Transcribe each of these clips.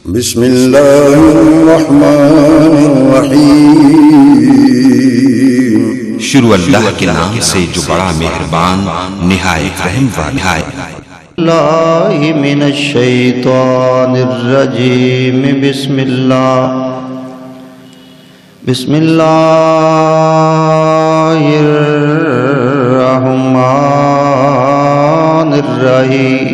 بسم اللہ الرحمن الرحیم۔ شروع اللہ کے نام سے جو بڑا مہربان نہایت رحم والا ہے۔ اللہ من الشیطان الرجیم۔ بسم اللہ الرحمن الرحیم۔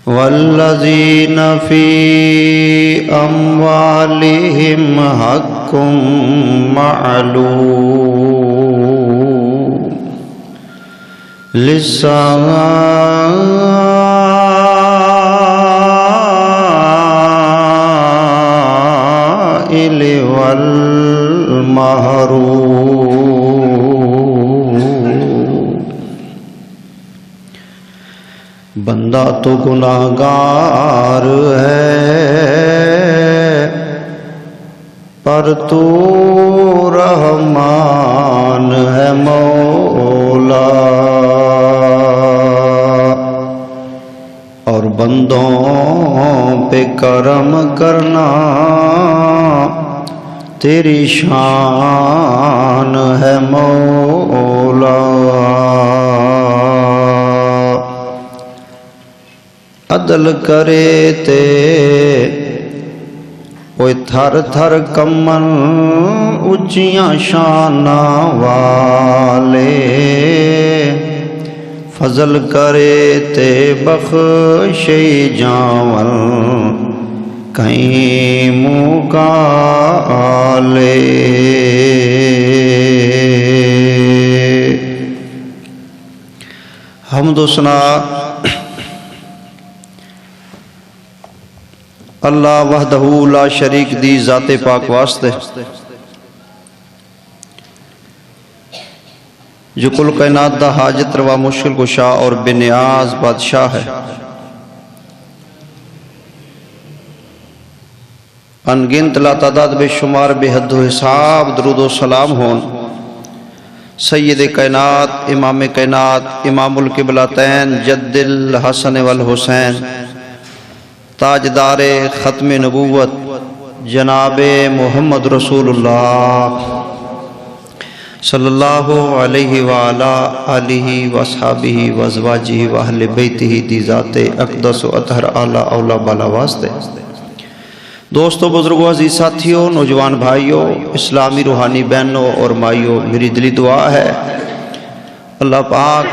والذین فی اموالہم حق معلوم للسائل والمحروم۔ بندہ تو گناہگار ہے پر تو رحمان ہے مولا، اور بندوں پہ کرم کرنا تیری شان ہے مولا۔ عدل کرے تے اوے تھر تھر کمن اچیاں شاناں والے، فضل کرے تے بخشے جاون کہیں مقالے۔ حمد و ثنا اللہ وحدہ لا شریک دی ذات پاک واسطے، جو کل کائنات دا حاجت روا مشکل کشا اور بے نیاز بادشاہ ہے۔ انگنت لا تعداد بے شمار بے حد و حساب درود و سلام ہون سید کائنات، امام کائنات، امام القبلتین، جد الحسن والحسین، تاجدار ختم نبوت جناب محمد رسول اللہ صلی اللہ علیہ وآلہ آلہ وصحابہ وازواجہ واہل بیتہ دی ذات اقدس و اطہر اعلیٰ اولا بالا واسطے۔ دوستو، بزرگوں، عزیز ساتھیوں، نوجوان بھائیوں، اسلامی روحانی بہنوں اور مائیوں، میری دلی دعا ہے اللہ پاک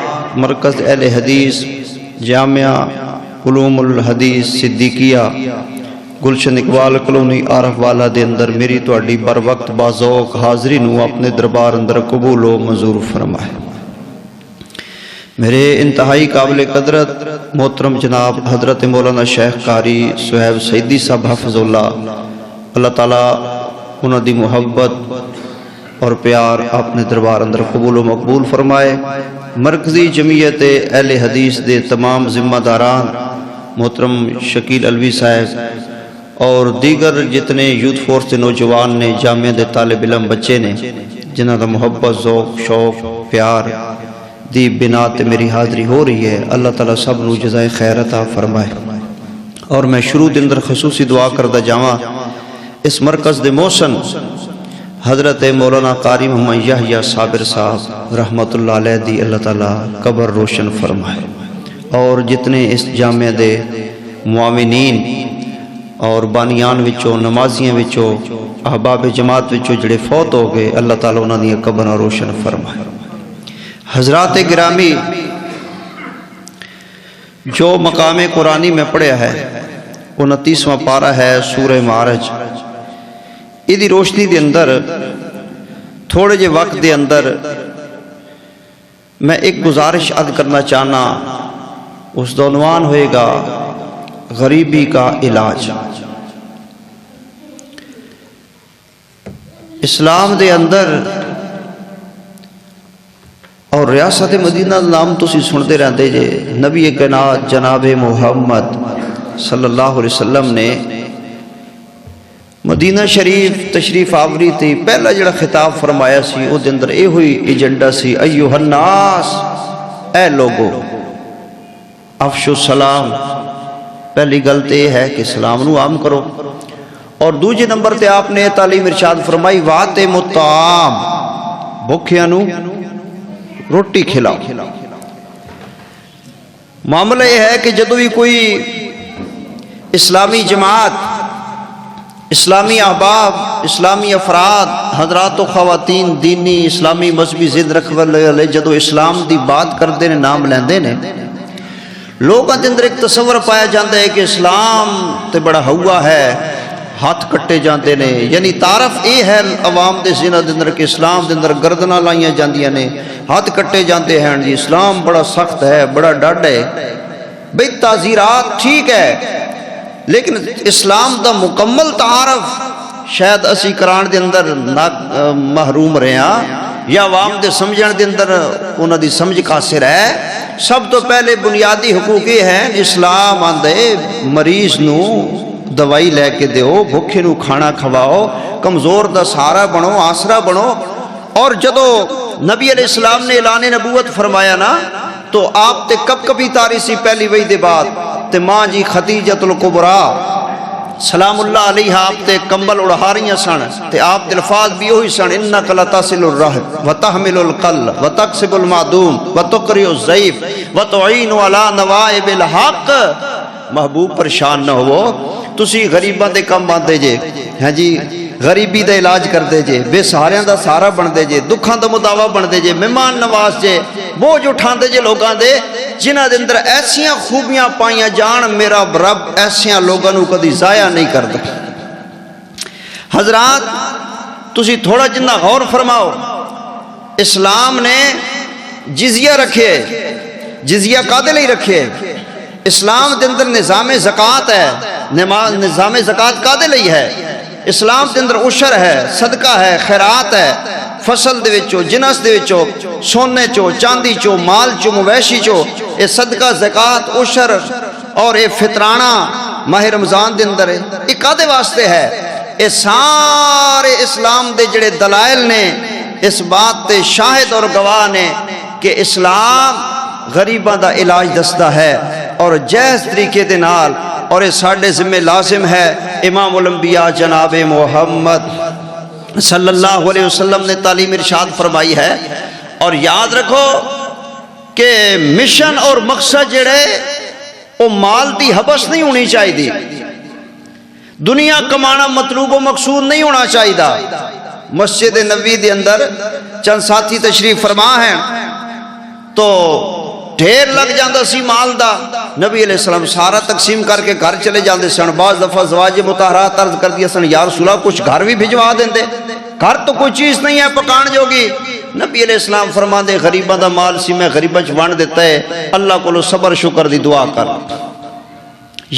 مرکز اہل حدیث جامعہ علوم الحدیث صدیقیہ گلشن اقبال کلونی عارف والا دے اندر میری تواڈی بر وقت بازوق حاضری نو اپنے دربار اندر قبول و منظور فرمائے۔ میرے انتہائی قابل قدرت محترم جناب حضرت مولانا شیخ قاری صہیب سیدی صاحب حفظ اللہ تعالیٰ انہاں دی محبت اور پیار اپنے دربار اندر قبول و مقبول فرمائے۔ مرکزی جمعیت اہل حدیث دے تمام ذمہ داران، محترم شکیل علوی صاحب اور دیگر جتنے یوتھ فورس کے نوجوان نے، جامعہ دے طالب علم بچے نے، جنہ دا محبت، ذوق، شوق، پیار دی بنا تے میری حاضری ہو رہی ہے، اللہ تعالیٰ سب نو جزائے خیر عطا فرمائے۔ اور میں شروع دے اندر خصوصی دعا کردہ جاواں اس مرکز دے موسن حضرت مولانا قاری محمد یحییٰ صابر صاحب رحمت اللہ علیہ دی اللہ تعالیٰ قبر روشن فرمائے، اور جتنے اس جامعہ دے معاونین اور بانیان وچوں، نمازیاں وچوں، احباب جماعت وچوں جڑے فوت ہو گئے، اللہ تعالیٰ انہاں دی قبر روشن فرمائے۔ حضرات گرامی، جو مقام قرآنی میں پڑھیا ہے 29واں پارہ ہے سورہ معارج، ایدی روشنی دے اندر تھوڑے جے وقت دے اندر میں ایک گزارش عرض کرنا چاہنا، اس دا عنوان ہوئے گا غریبی کا علاج۔ اسلام دے اندر اور ریاست مدینہ نام تو سی سن دے رہندے جے، نبی کائنات جناب محمد صلی اللہ علیہ وسلم نے مدینہ شریف تشریف آوری تھی، پہلا جڑا خطاب فرمایا سی او دے اندر اے ہوئی ایجنڈا سی، ایوہ الناس، اے لوگو افشو السلام، پہلی گل تو یہ ہے کہ سلام نو عام کرو، اور دوجے نمبر تے آپ نے تعلیم ارشاد فرمائی وَأَطْعِمُوا الطَّعَامَ، بھوکھیاں نو روٹی کھلاؤ۔ معاملہ یہ ہے کہ جدو بھی کوئی اسلامی جماعت، اسلامی احباب، اسلامی افراد، حضرات و خواتین دینی اسلامی مذہبی ضد رکھنے والے جدو اسلام دی بات کرتے ہیں، نام لیندے نے، لوگوں کے اندر ایک تصور پایا جاتا ہے کہ اسلام تے بڑا ہوا ہے، ہاتھ کٹے جاندے نے، یعنی تعارف یہ ہے عوام دے ذہن دے اندر کہ اسلام دے اندر گردناں لائیاں جاندیاں نے، ہاتھ کٹے جاندے ہیں جی، اسلام بڑا سخت ہے، بڑا ڈاڈ ہے۔ بھئی تعزیرات ٹھیک ہے، لیکن اسلام دا مکمل تعارف شاید اسی کران دے اندر محروم رہے ہیں، یا عوام دے سمجھن دے اندر انہاں دی سمجھ قاصر ہے۔ سب تو پہلے بنیادی حقوق یہ ہیں، اسلام آندے مریض نو دوائی لے کے دیو، بھوکے نو کھانا کھواؤ، کمزور دا سہارا بنو، آسرا بنو۔ اور جدو نبی علیہ السلام نے اعلان نبوت فرمایا نا، تو آپ تے کب کبھی تاری سی پہلی وحی دے بعد تے ماں جی خدیجۃ الکبریٰ سلام اللہ علیہ آپ تے کمبل اڑھا رہی سن، تے آپ دے الفاظ بھی وہی سن، انک لتصل الرحم وتحمل القلب وتکسب المعدوم وتقری الضیف وتعین علی نوائب الحق۔ محبوب پریشان نہ ہو، تسی غریباں دے کم آندے جے، ہاں جی غریبی دا علاج کردے جے، بے سہاریاں دا سہارا بندے جے، دکھاں دا مداوا بندے جے، مہمان نواز جے، بوجھ اٹھاندے جے لوگاں دے جنہ دے اندر ایسیاں خوبیاں پائیاں جان، میرا رب ایسیاں لوگاں نو کدی ضائع نہیں کردا۔ حضرات تسی تھوڑا جنہ غور فرماؤ، اسلام نے جزیہ رکھے، جزیہ قادے لئی رکھے؟ اسلام دے اندر نظام زکوٰۃ ہے، نظام زکوٰۃ قادے لئی ہے؟ اسلام دے اندر عشر ہے، صدقہ ہے، خیرات ہے، فصل دے وچوں، جنس دے وچوں، سونے چو، چاندی چو، مال چو، مویشی چو، یہ صدقہ زکوٰۃ عشر اور یہ فطرانہ ماہ رمضان دے اندر ہے، یہ قادے واسطے ہے؟ یہ سارے اسلام دے جڑے دلائل نے اس بات تے شاہد اور گواہ نے کہ اسلام غریباں دا علاج دستا ہے، اور جائز طریقے دے نال، اور یہ ساڈے ذمہ لازم ہے۔ امام الانبیاء جناب محمد صلی اللہ علیہ وسلم نے تعلیم ارشاد فرمائی ہے، اور یاد رکھو کہ مشن اور مقصد جڑے وہ مال دی حبس نہیں ہونی چاہیے، دنیا کمانا مطلوب و مقصود نہیں ہونا چاہیے۔ مسجد نبوی دے اندر چند ساتھی تشریف فرما ہیں تو ڈھیر لگ جاندہ سی مال دا، نبی علیہ السلام سارا تقسیم کر کے گھر چلے جاندے سن۔ بعض دفعہ زواج مطہرات عرض کر دیا سن، یا رسول اللہ کچھ گھر بھی بھجوا دیندے، گھر تو کوئی چیز نہیں ہے پکان جوگی۔ نبی علیہ السلام فرماندے غریباں دا مال سی میں غریباں چ ونڈ دیتا ہے، اللہ کو صبر شکر دی دعا کر۔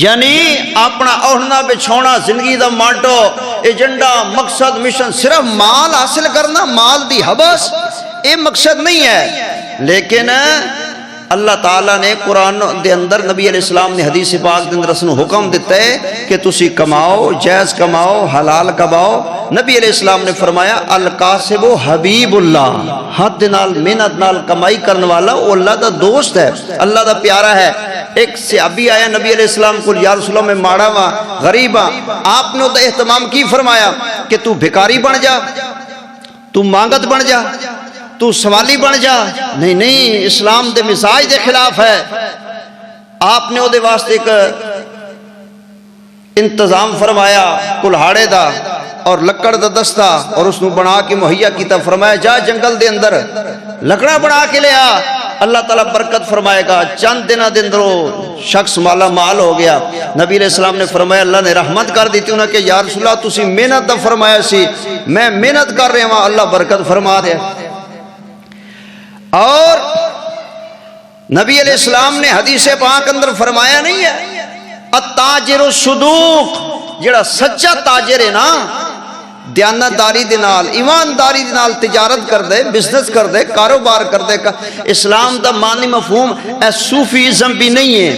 یعنی اپنا اوڑھنا بچھونا، زندگی دا ماٹو، ایجنڈا، مقصد، مشن صرف مال حاصل کرنا، مال دی حبس، یہ مقصد نہیں ہے۔ لیکن اللہ تعالیٰ نے قرآن دے اندر، نبی علیہ السلام نے حدیث پاک دے اندر اسنو حکم دیتا ہے کہ تسی کماؤ، جائز کماؤ، حلال کماؤ۔ نبی علیہ السلام نے فرمایا القاسب حبیب اللہ، ہاتھ نال محنت نال کمائی کرنے والا وہ اللہ دا دوست ہے، اللہ دا پیارا ہے۔ ایک صحابی آیا نبی علیہ السلام کو، یا رسول اللہ میں ماڑا ہاں، غریب ہاں۔ آپ نے تو اہتمام کی فرمایا کہ تو بھکاری بن جا، تو مانگت بن جا، تو سوالی بن جا۔ نہیں نہیں، اسلام دے مزاج دے خلاف ہے۔ آپ نے وہ دے واسطے ایک انتظام فرمایا کلہاڑے دا اور لکڑ دا دستہ، اور اس نو بنا کے مہیا کیتا، فرمایا جا جنگل دے اندر لکڑا بنا کے لیا، اللہ تعالیٰ برکت فرمائے گا۔ چند دنوں دے اندر شخص مالا مال ہو گیا۔ نبی علیہ السلام نے فرمایا اللہ نے رحمت کر دیتی انہیں کہ یا رسول اللہ تسی محنت دا فرمایا سی، میں محنت کر رہے ہوں، اللہ برکت فرما دے۔ اور نبی علیہ السلام نے حدیث پاک اندر فرمایا نہیں ہے التاجر الصدوق، جڑا سچا تاجر ہے نا، دیانتداری دے نال، ایمانداری دے نال تجارت کر دے، بزنس کر دے، کاروبار کر دے۔ اسلام دا معنی مفہوم اے صوفیزم بھی نہیں ہے،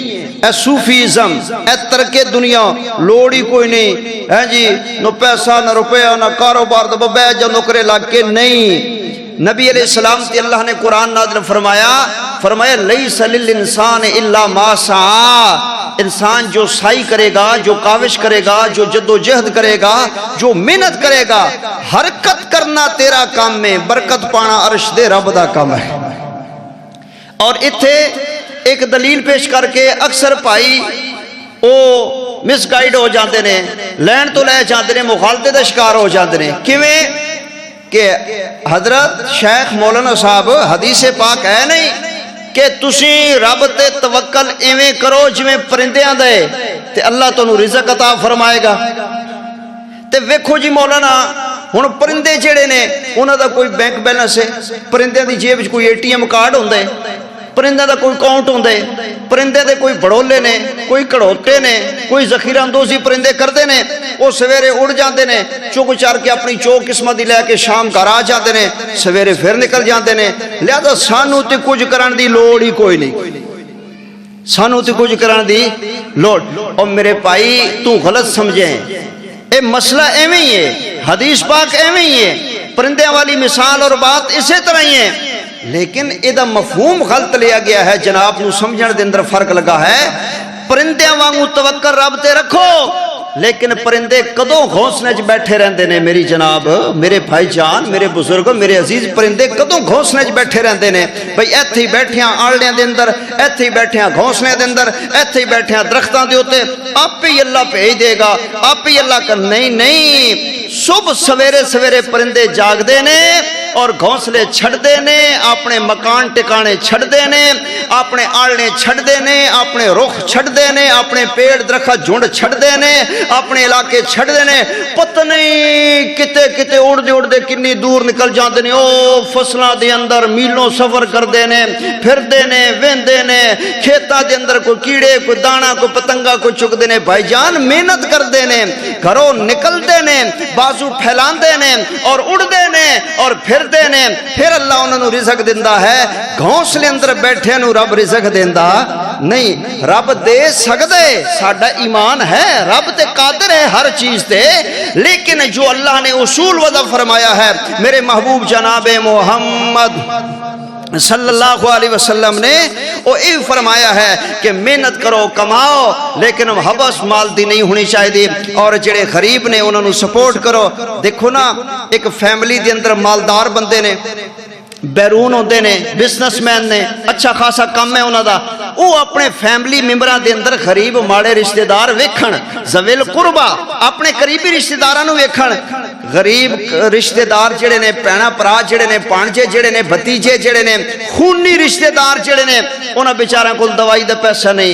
اے صوفیزم، اے ترک دنیا، لوڑی کوئی نہیں ہے جی، نو پیسہ نہ روپیہ نہ کاروبار دا بے جا نوکرے لگ کے نہیں۔ نبی علیہ السلام تے اللہ نے قرآن نازل فرمایا لیس للانسان الا ما سعى، انسان جو سعی کرے گا، جو کاوش کرے گا، جو جد و جہد کرے گا، جو محنت کرے گا، حرکت کرنا تیرا کام میں، برکت پانا عرش دے رب دا کام ہے۔ اور اتھے ایک دلیل پیش کر کے اکثر بھائی او مس گائیڈ ہو جاندے نے، لین تو لے جاندے نے، مخالطے دا شکار ہو جاندے نے۔ کیویں کہ حضرت شیخ مولانا صاحب حدیث پاک ہے نہیں کہ تسی رب تے توکل ایویں کرو جویں پرندیاں دے تے اللہ تانوں رزق عطا فرمائے گا۔ تے ویکھو جی مولانا ہن پرندے جڑے نے انہاں دا کوئی بینک بیلنس ہے، پرندیاں دی جیب وچ کوئی ATM کارڈ ہوندا ہے، پرندے دا کوئی اکاؤنٹ ہوندا ہے، پرندے دے کوئی بڑولے نے، کوئی کڑوتے نے، کوئی ذخیرہ اندوزی پرندے کردے نے، وہ سویرے اڑ جاندے نے، چوک چار کے اپنی چوک قسمت دی لے کے شام گھر آ جاندے نے، سویرے پھر نکل جاندے نے۔ لہذا سانو تے کچھ کرن دی لوڑ ہی کوئی نہیں، سانو تے کچھ کرن دی لوڑ۔ اور میرے بھائی تو غلط سمجھیں، اے مسئلہ ایویں ہی ہے، حدیث پاک ایویں ہی ہے، پرندیاں والی مثال اور بات اسی طرح ہی ہے، لیکن ایدہ مفہوم غلط لیا گیا ہے، جناب نو سمجھن دے اندر فرق لگا ہے۔ پرندیاں وانگو توکل رب تے رکھو، لیکن پرندے کدوں گھونسلے چ بیٹھے رہندے نے میری جناب، میرے بھائی جان، میرے بزرگ، میرے عزیز، پرندے کدوں گھونسلے چ بیٹھے رہندے نے؟ بھئی ایتھے ہی بیٹھیاں آڑیاں دے اندر، ایتھے ہی بیٹھیاں گھونسلے دے اندر، ایتھے ہی بیٹھیاں درختاں دے اوتے، آپ ہی اللہ بھیج دے گا، آپ ہی اللہ کر۔ نہیں، صبح سویرے سویرے پرندے جاگ دے نے اور گھونسلے چھڑ دے نے، اپنے مکان ٹکانے چھڑ دے نے، اپنے آڑنے چھڑ دے نے، اپنے رخ چھڑ دے نے، اپنے پیڑ درخت جھنڈ چھڑ دے نے، اپنے علاقے چھڑ دے نے، پتہ نہیں کتے کتے اڑ دے کنی دور نکل جاندے نے، او فصلاں دے اندر میلوں سفر کر دے نے، پھر دے نے، ویندے نے، کھیتاں دے اندر کوئی کیڑے، کوئی دانا، کوئی پتنگا کوئی چک دے نے۔ بھائی جان محنت کر دے نے، گھروں نکل دے نے، بازو پھیلان دے نے اور اڑ دے نے اور پھر دے نے، پھر اللہ انہوں نے رزق دیندا ہے۔ گھونسلے اندر بیٹھے نو رب رزق دیندا نہیں، رب دے سکدے، ساڈا ایمان ہے رب تے قادر ہے ہر چیز تے، لیکن جو اللہ نے اصول وضع فرمایا ہے، میرے محبوب جناب محمد صلی اللہ علیہ وسلم نے وہ یہ فرمایا ہے کہ محنت کرو، کماؤ، لیکن حبس مال دی نہیں ہونی چاہیے، اور جڑے غریب نے انہوں نے سپورٹ کرو۔ دیکھو نا، ایک فیملی دے اندر مالدار بندے نے، بیرون ہوندے نے، بزنس مین نے، اچھا خاصا کام ہے انہاں دا، وہ اپنے فیملی ممبراں دے اندر غریب ماڑے رشتہ دار ویکھن، ذویل قربا اپنے قریبی رشتہ داراں نو ویکھن، غریب رشتہ دار جڑے نے، بھیڑاں بھرا جڑے نے، بھانجے جڑے نے، بھتیجے جڑے نے، خونی رشتہ دار جڑے نے، انہاں بیچاراں کول دوائی دا پیسہ نہیں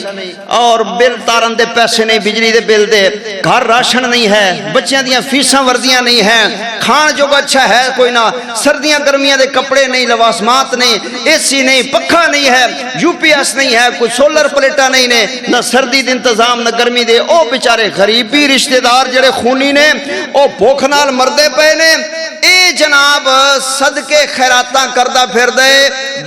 اور بل تارن دے پیسے نہیں، بجلی دے بل دے، گھر راشن نہیں ہے، بچیاں دیاں فیساں وردیاں نہیں ہیں، کھان جو اچھا ہے کوئی نہ، سردیاں گرمیاں دے کپڑے نہیں، لوازمات نہیں، اے سی نہیں، پکھا نہیں ہے، UPS نہیں ہے، کوئی سولر پلیٹا نہیں نے، نہ سردی دے انتظام نہ گرمی دے، او بیچارے غریبی رشتہ دار جڑے خونی نے، او بھوک نال مردے پے نے۔ اے جناب صدقے خیراتاں کردہ پھر دے،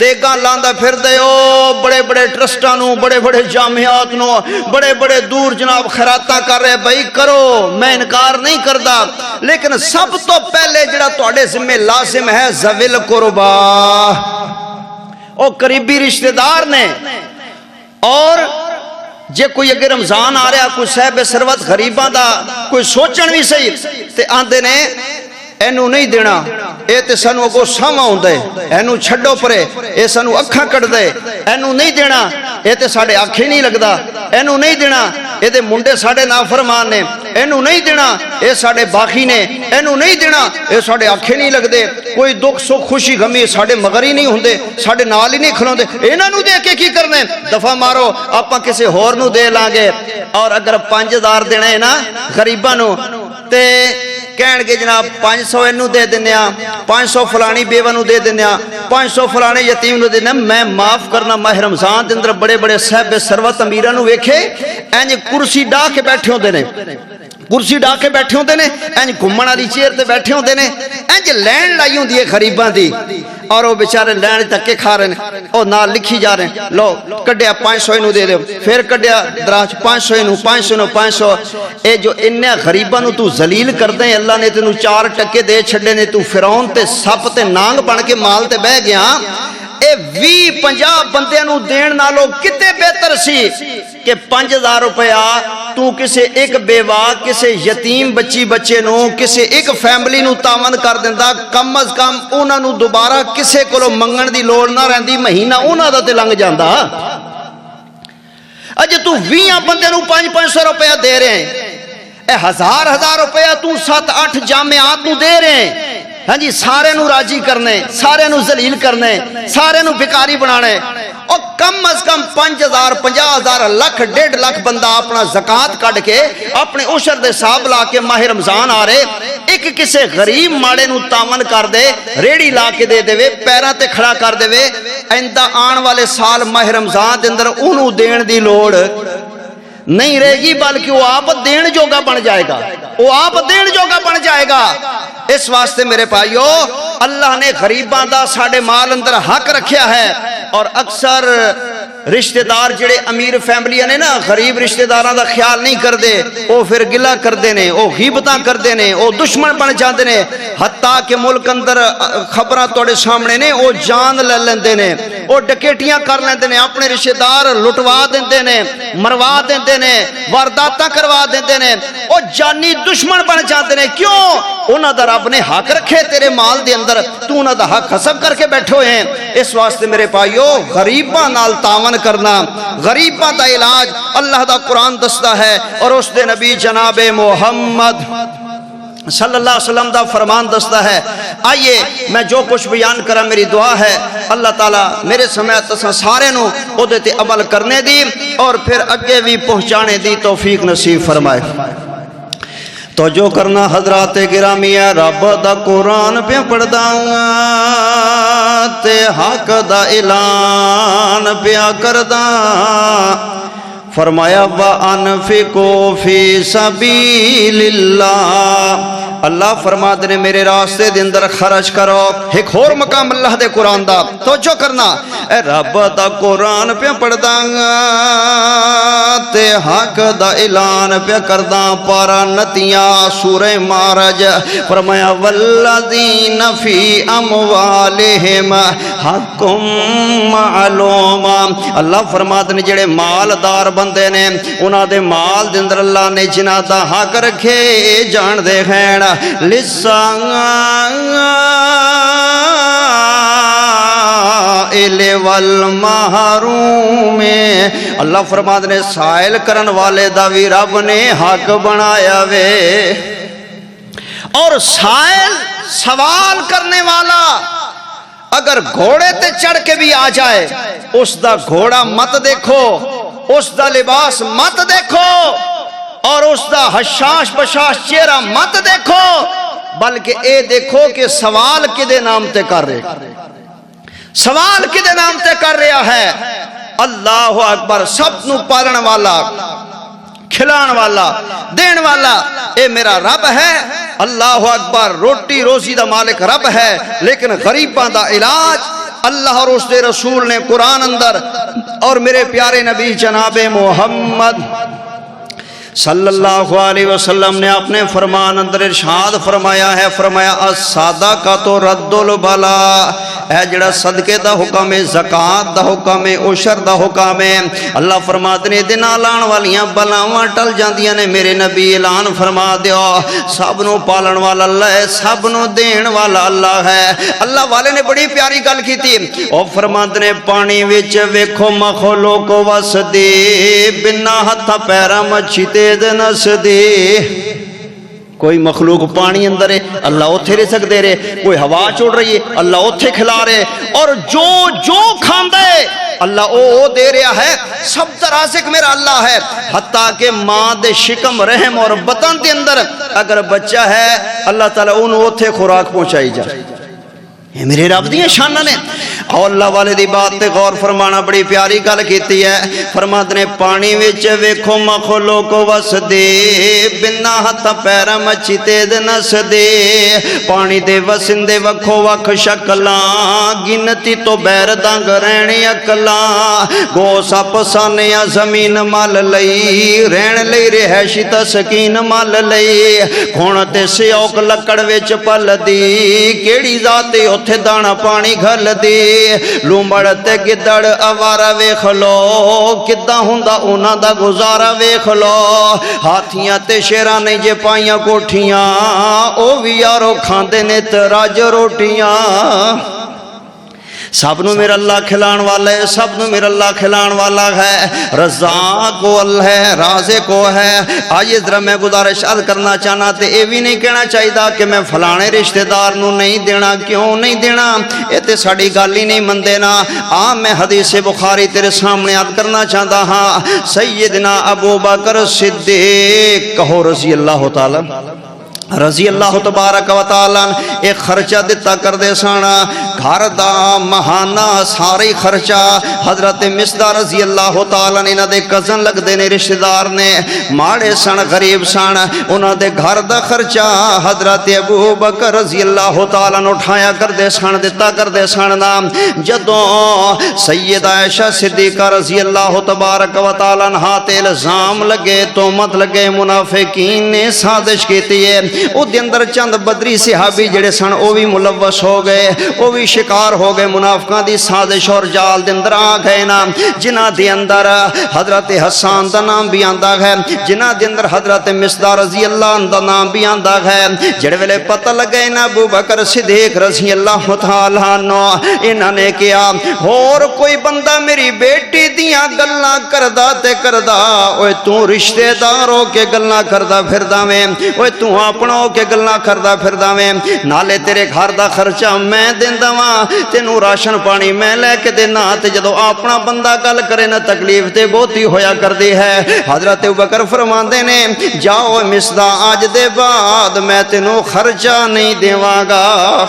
دیگاں لاندہ پھر دے، او بڑے بڑے ٹرسٹاں نو، بڑے بڑے جامعات نو، بڑے بڑے دور جناب خیراتاں کر رہے، بھائی کرو، میں انکار نہیں کردہ، لیکن سب تو پہلے جڑا تواڈے ذمہ لازم ہے ذویل قربا، او قریبی رشتہ دار نے۔ اور جے کوئی اگر رمضان آ رہا، کوئی صاحب ثروت غریباں دا کوئی سوچن بھی صحیح تے آندے نے اینو نہیں دینا، اے تے سانو اگو ساواں ہوندا ہے، اینو چھڈو پرے، اے سانو اکھاں کٹ دے، اینو نہیں دینا، اے تے ساڈے آنکھیں نہیں لگدا، اینو نہیں دینا، اے دے منڈے ساڈے نافرمان نے، اینو نہیں دینا، اے ساڈے باخی نے، اینو نہیں دینا، اے ساڈے آنکھیں نہیں لگدے، کوئی دکھ سکھ خوشی غمی ساڈے مگر ہی نہیں ہوندے، ساڈے نال ہی نہیں کھلوندے، انہاں نو دے کے کی کرنے؟ دفعہ مارو، آپاں کسے ہور نو دے لان گے۔ اور اگر 5000 دینا ہے نا غریباں نو تے کہن گے جناب 500 انو دے دنیا، 500 فلانی بیوہ نو دے دنیا، 500 فلانے یتیم نو دے دنیا۔ میں معاف کرنا، ماہ رمضان دے اندر بڑے بڑے صاحب ثروت امیراں نو ویکھے انج کرسی ڈا کے بیٹھے ہوندے نے، کرسی ڈا کے بیٹھے ہوندے نے، انج گھمن والی چیئر تے بیٹھے ہوندے نے، انج لین لائی ہوندی ہے غریباں دی۔ اور وہ بیچارے لین دھکے کھا رہے ہیں، وہ نال لکھی جا رہے ہیں، لو کڈیا 500 نو دے دیو، پھر کڈیا دراج 500 نو 500 نو 500. اے جو انہاں غریباں نو تو ذلیل کردے ہیں، اللہ نے تینوں 4 ٹکے دے چھڈے نے، تو فرعون تے سپ تے نانگ بن کے مال تے بہ گیا. اے 20-50 بندیاں نو دین نالو کتے بہتر سی کہ 5000 روپیہ تو کسے ایک بیوہ، کسے یتیم بچی بچے نو، کسے ایک فیملی نو تاون کر دیندا. کم از کم انہاں نو دوبارہ کسے کولو منگن دی لوڑ نہ رہندی، مہینہ انہاں دا تے لنگ جاندا. اج تو 20 بندے نو 500 روپیہ دے رہے ہیں، اے 1000 روپیہ تو 7-8 جامعات نو دے رہے ہیں. ہاں جی، سارے نو راضی کرنے، سارے نو ذلیل کرنے، سارے نو بھکاری بنانے. اور کم از کم 5000 50,000 لاکھ 1.5 لاکھ بندہ اپنا زکات کٹ کے اپنے عشر دے حساب لا کے ماہ رمضان آ رہے، ایک کسے غریب ماڑے نو تاون کر دے، ریڑی لا کے دے دے، پیراں تے کھڑا کر دے، آئندہ آن والے سال ماہ رمضان دے اندر انہوں دین دی لوڑ نہیں رہے گی، بلکہ وہ آپ دین جوگا بن جائے گا، وہ آپ دین جوگا بن جائے گا. اس واسطے میرے بھائیو، اللہ نے غریباں دا ساڑے مال اندر حق رکھیا ہے. اور اکثر رشتہ دار جڑے امیر فیملیاں نے نا، غریب رشتہ داراں دا خیال نہیں کردے، وہ پھر گلہ کردے نے، وہ غیبتاں کردے نے، وہ دشمن بن جاندے نے. حتیٰ کہ ملک اندر خبراں توڑے سامنے نے، وہ جان لے لیندے نے، وہ ڈکیٹیاں کر لیندے نے، اپنے رشتہ دار لٹوا دیندے نے، مروا دیندے نے، وارداتاں کروا دیندے نے، وہ جانی دشمن بن جاندے نے. کیوں؟ انہاں دا رب نے حق رکھے تیرے مال دے اندر، تو انہاں دا حق حسب کر کے بیٹھے ہوئے ہیں. اس واسطے میرے بھائیو، غریباں نال تعاون کرنا، غریباں دا علاج اللہ دا قرآن دستا ہے، اور اس دے نبی جناب محمد صلی اللہ علیہ وسلم دا فرمان دستا ہے. آئیے میں جو کچھ بیان کرا، میری دعا ہے اللہ تعالیٰ میرے سمیت سارے نو او دے تے عمل کرنے دی اور پھر اگے بھی پہنچانے دی توفیق نصیب فرمائے. تو جو کرنا حضرات گرامی ہے، رب دا قرآن پہ پڑھدا تے حق دا اعلان پیا کردا. فرمایا وَأَنفِقُوا فِي سَبِيلِ اللَّهِ، اللہ فرما دے میرے راستے دے اندر خرچ کرو. ایک اور مقام اللہ دے قرآن دا توجہ کرنا، اے رب دا قرآن پہ پڑھدا تے حق دا اعلان پہ کردا. پارا نتیاں سورہ معراج فرمایا والذین فی اموالہم حق معلوم. اللہ فرما دے جڑے مالدار بندے نے، انہاں دے مال دے اندر اللہ نے جنہاں دا حق رکھے جان دے ہیں. للسائل والمحروم، اللہ فرماتے نے سائل کرن والے دا بھی رب نے حق بنایا وے. اور سائل سوال کرنے والا اگر گھوڑے تے چڑھ کے بھی آ جائے، اس دا گھوڑا مت دیکھو، اس دا لباس مت دیکھو، اور اس دا حشاش بشاش چہرہ مت دیکھو، بلکہ اے دیکھو کہ سوال کدے نام تے کر رہے، سوال کدے نام تے کر رہا ہے. اللہ اکبر. سب نو پالن والا، کھلان والا، دین والا اے میرا رب ہے. اللہ اکبر. روٹی روزی دا مالک رب ہے، لیکن غریباں دا علاج اللہ اور اس دے رسول نے قرآن اندر، اور میرے پیارے نبی جناب محمد صلی اللہ علیہ وسلم نے اپنے فرمان اندر ارشاد فرمایا ہے، فرمایا الصدقۃ رد البلاء. اے جڑا صدقے دا حکم ہے، زکات دا حکم ہے، عشر دا حکم ہے، اللہ فرماتے نے دے نال آن والیاں بلاواں ٹل جاندیاں نے. میرے نبی اعلان فرما دیو، سب نو پالن والا اللہ ہے، سب نو دین والا اللہ ہے. اللہ والے نے بڑی پیاری گل کیتی، او فرماتے نے پانی وچ ویکھو مخلوق وسدی، بنا ہتھ پیراں مچھی تیز نسدی. کوئی مخلوق پانی اندر ہے، اللہ اوتھے رہ سکتے رہے، کوئی ہوا چوڑ رہی ہے، اللہ اوتھے کھلا رہے، اور جو کھاندا ہے اللہ او دے رہا ہے. سب رازق میرا اللہ ہے. حتیٰ کہ ماں دے شکم رحم اور بطن دے اندر اگر بچہ ہے، اللہ تعالیٰ انہوں اوتھے خوراک پہنچائی جائے. یہ میرے رب دی شان نے. اور اللہ والے دی بات تے غور فرمانا بڑی پیاری گل کیتی ہے فرماتے نے پانی وچ ویکھو مخلوق وس دے بنا ہاتھ پیر مچھی تیز نس دے پانی دے وسندے وکھو وکھ شکلاں گنتی تو بیر دنگ رہنی اکلاں گو سپ سانیا زمین مل لئی رہن لئی رہائشی تسکین مل لئی کھون تے سیوک لکڑ وچ پل دی کیڑی ذات اوتھے دانا پانی گھل دی لومڑ تے گدڑ آوارا ویکھ لو کداں ہوندا انہاں دا گزارا ویکھ لو ہاتھیاں تے شیراں نے جے پائیاں کوٹھیاں او وی یارو کھاندے نے تراج روٹیاں سب نو میرا اللہ کھلان والا ہے سب نو میرا اللہ کھلان والا ہے رزاق کو اللہ ہے رازق کو ہے آج ذرا میں گزارش عرض کرنا چاہنا تے اے بھی نہیں کہنا چاہیے کہ میں فلانے رشتہ دار نو نہیں دینا کیوں نہیں دینا اے تے ساڈی گل ہی نہیں مندے نا میں حدیث بخاری تیرے سامنے عرض کرنا چاہتا ہاں سیدنا ابو بکر صدیق کہو رضی اللہ تعالی رضی اللہ تبارک و تعالیٰ ایک خرچہ دیتا کر دے سانا گھر دا مہانہ ساری خرچہ حضرت مصدہ رضی اللہ تعالیٰ نے انہاں دے کزن لگ دے نے رشتہ دار نے ماڑے سن غریب سن انہاں دے گھر دا خرچہ حضرت ابو بکر رضی اللہ تعالیٰ نے اٹھایا کر دے سن دیتا کر دے سن نام جدوں سیدہ عائشہ صدیقہ رضی اللہ تبارک و تعالیٰ ہاتھ الزام لگے تومت لگے منافقین نے سازش کیتی ہے او دے اندر چند بدری صحابی جڑے سن او بھی ملوث ہو گئے او بھی شکار ہو گئے منافقاں دی سازش اور جال دے اندر آ گئے نا جنہاں دے اندر حضرت حسان دا نام بھی آندا ہے جنہاں دے اندر حضرت مصدہ رضی اللہ عنہ دا نام بھی آندا ہے جڑے ویلے پتہ لگے نا ابو بکر صدیق رضی اللہ تعالی عنہ انہاں نے کیا اور کوئی بندہ میری بیٹی دیاں گلاں کردا تے کردا اوے تو رشتہ دار ہو کے گلاں کردا پھردا میں اوے تو اپنا کے گلاں کردا پھردا میں نالے تیرے گھر دا خرچہ میں دیندا واں تینوں راشن پانی میں لے کے دینا تے جدوں اپنا بندہ گل کرے نا تکلیف تے بہتی ہویا کردی ہے حضرت ابوبکر فرماندے نے جاؤ مصدہ آج دے بعد میں تینوں خرچہ نہیں دیواں گا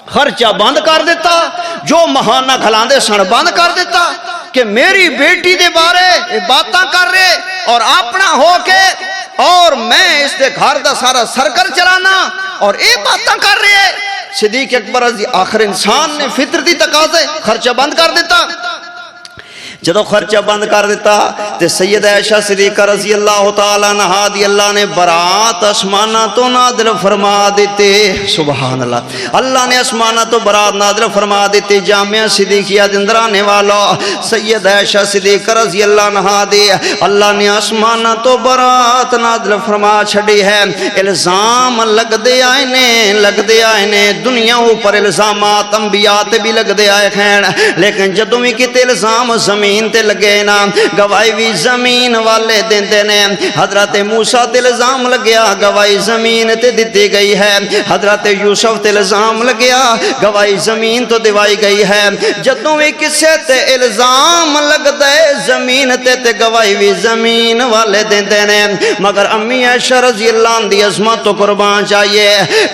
خرچہ بند کر دیتا جو مہانہ کھلاندے سن بند کر دیتا کہ میری بیٹی دے بارے باتاں کر رہے اور اپنا ہو کے اور میں اس دے گھر دا سارا سرکر چلانا اور اے باتاں کر رہے ہیں صدیق اکبر آخر انسان نے فطرتی تقاضے خرچہ بند کر دیتا جدو خرچہ بند کر دیتا تے سید عائشہ صدیقہ رضی اللہ تعالیٰ عنہا دی اللہ نے برات اسمانہ تو نازل فرما دیتے سبحان اللہ اللہ نے اسمانہ تو برات نازل فرما دیتے جامعہ صدیقیہ دندرانے والا سید عائشہ صدیقہ رضی اللہ عنہا دی اللہ نے اسمانہ تو برات نازل فرما چھڑی ہے الزام لگ دے آئے نے دنیا اوپر الزامات انبیاء بھی لگ دے آئے خین لیکن جدوں بھی کتے الزام زمین تے لگے نا گواہی بھی زمین والے دیندے نے حضرت موسیٰ تے الزام لگیا گواہی زمین تے دیتی گئی ہے حضرت یوسف تے الزام لگیا گواہی زمین تو دیوائی گئی ہے جدوں بھی کسے تے الزام لگ دے زمین تے گواہی بھی زمین والے دیندے نے مگر امی عائشہ رضی اللہ عنہ دی عظمت تو قربان چاہیے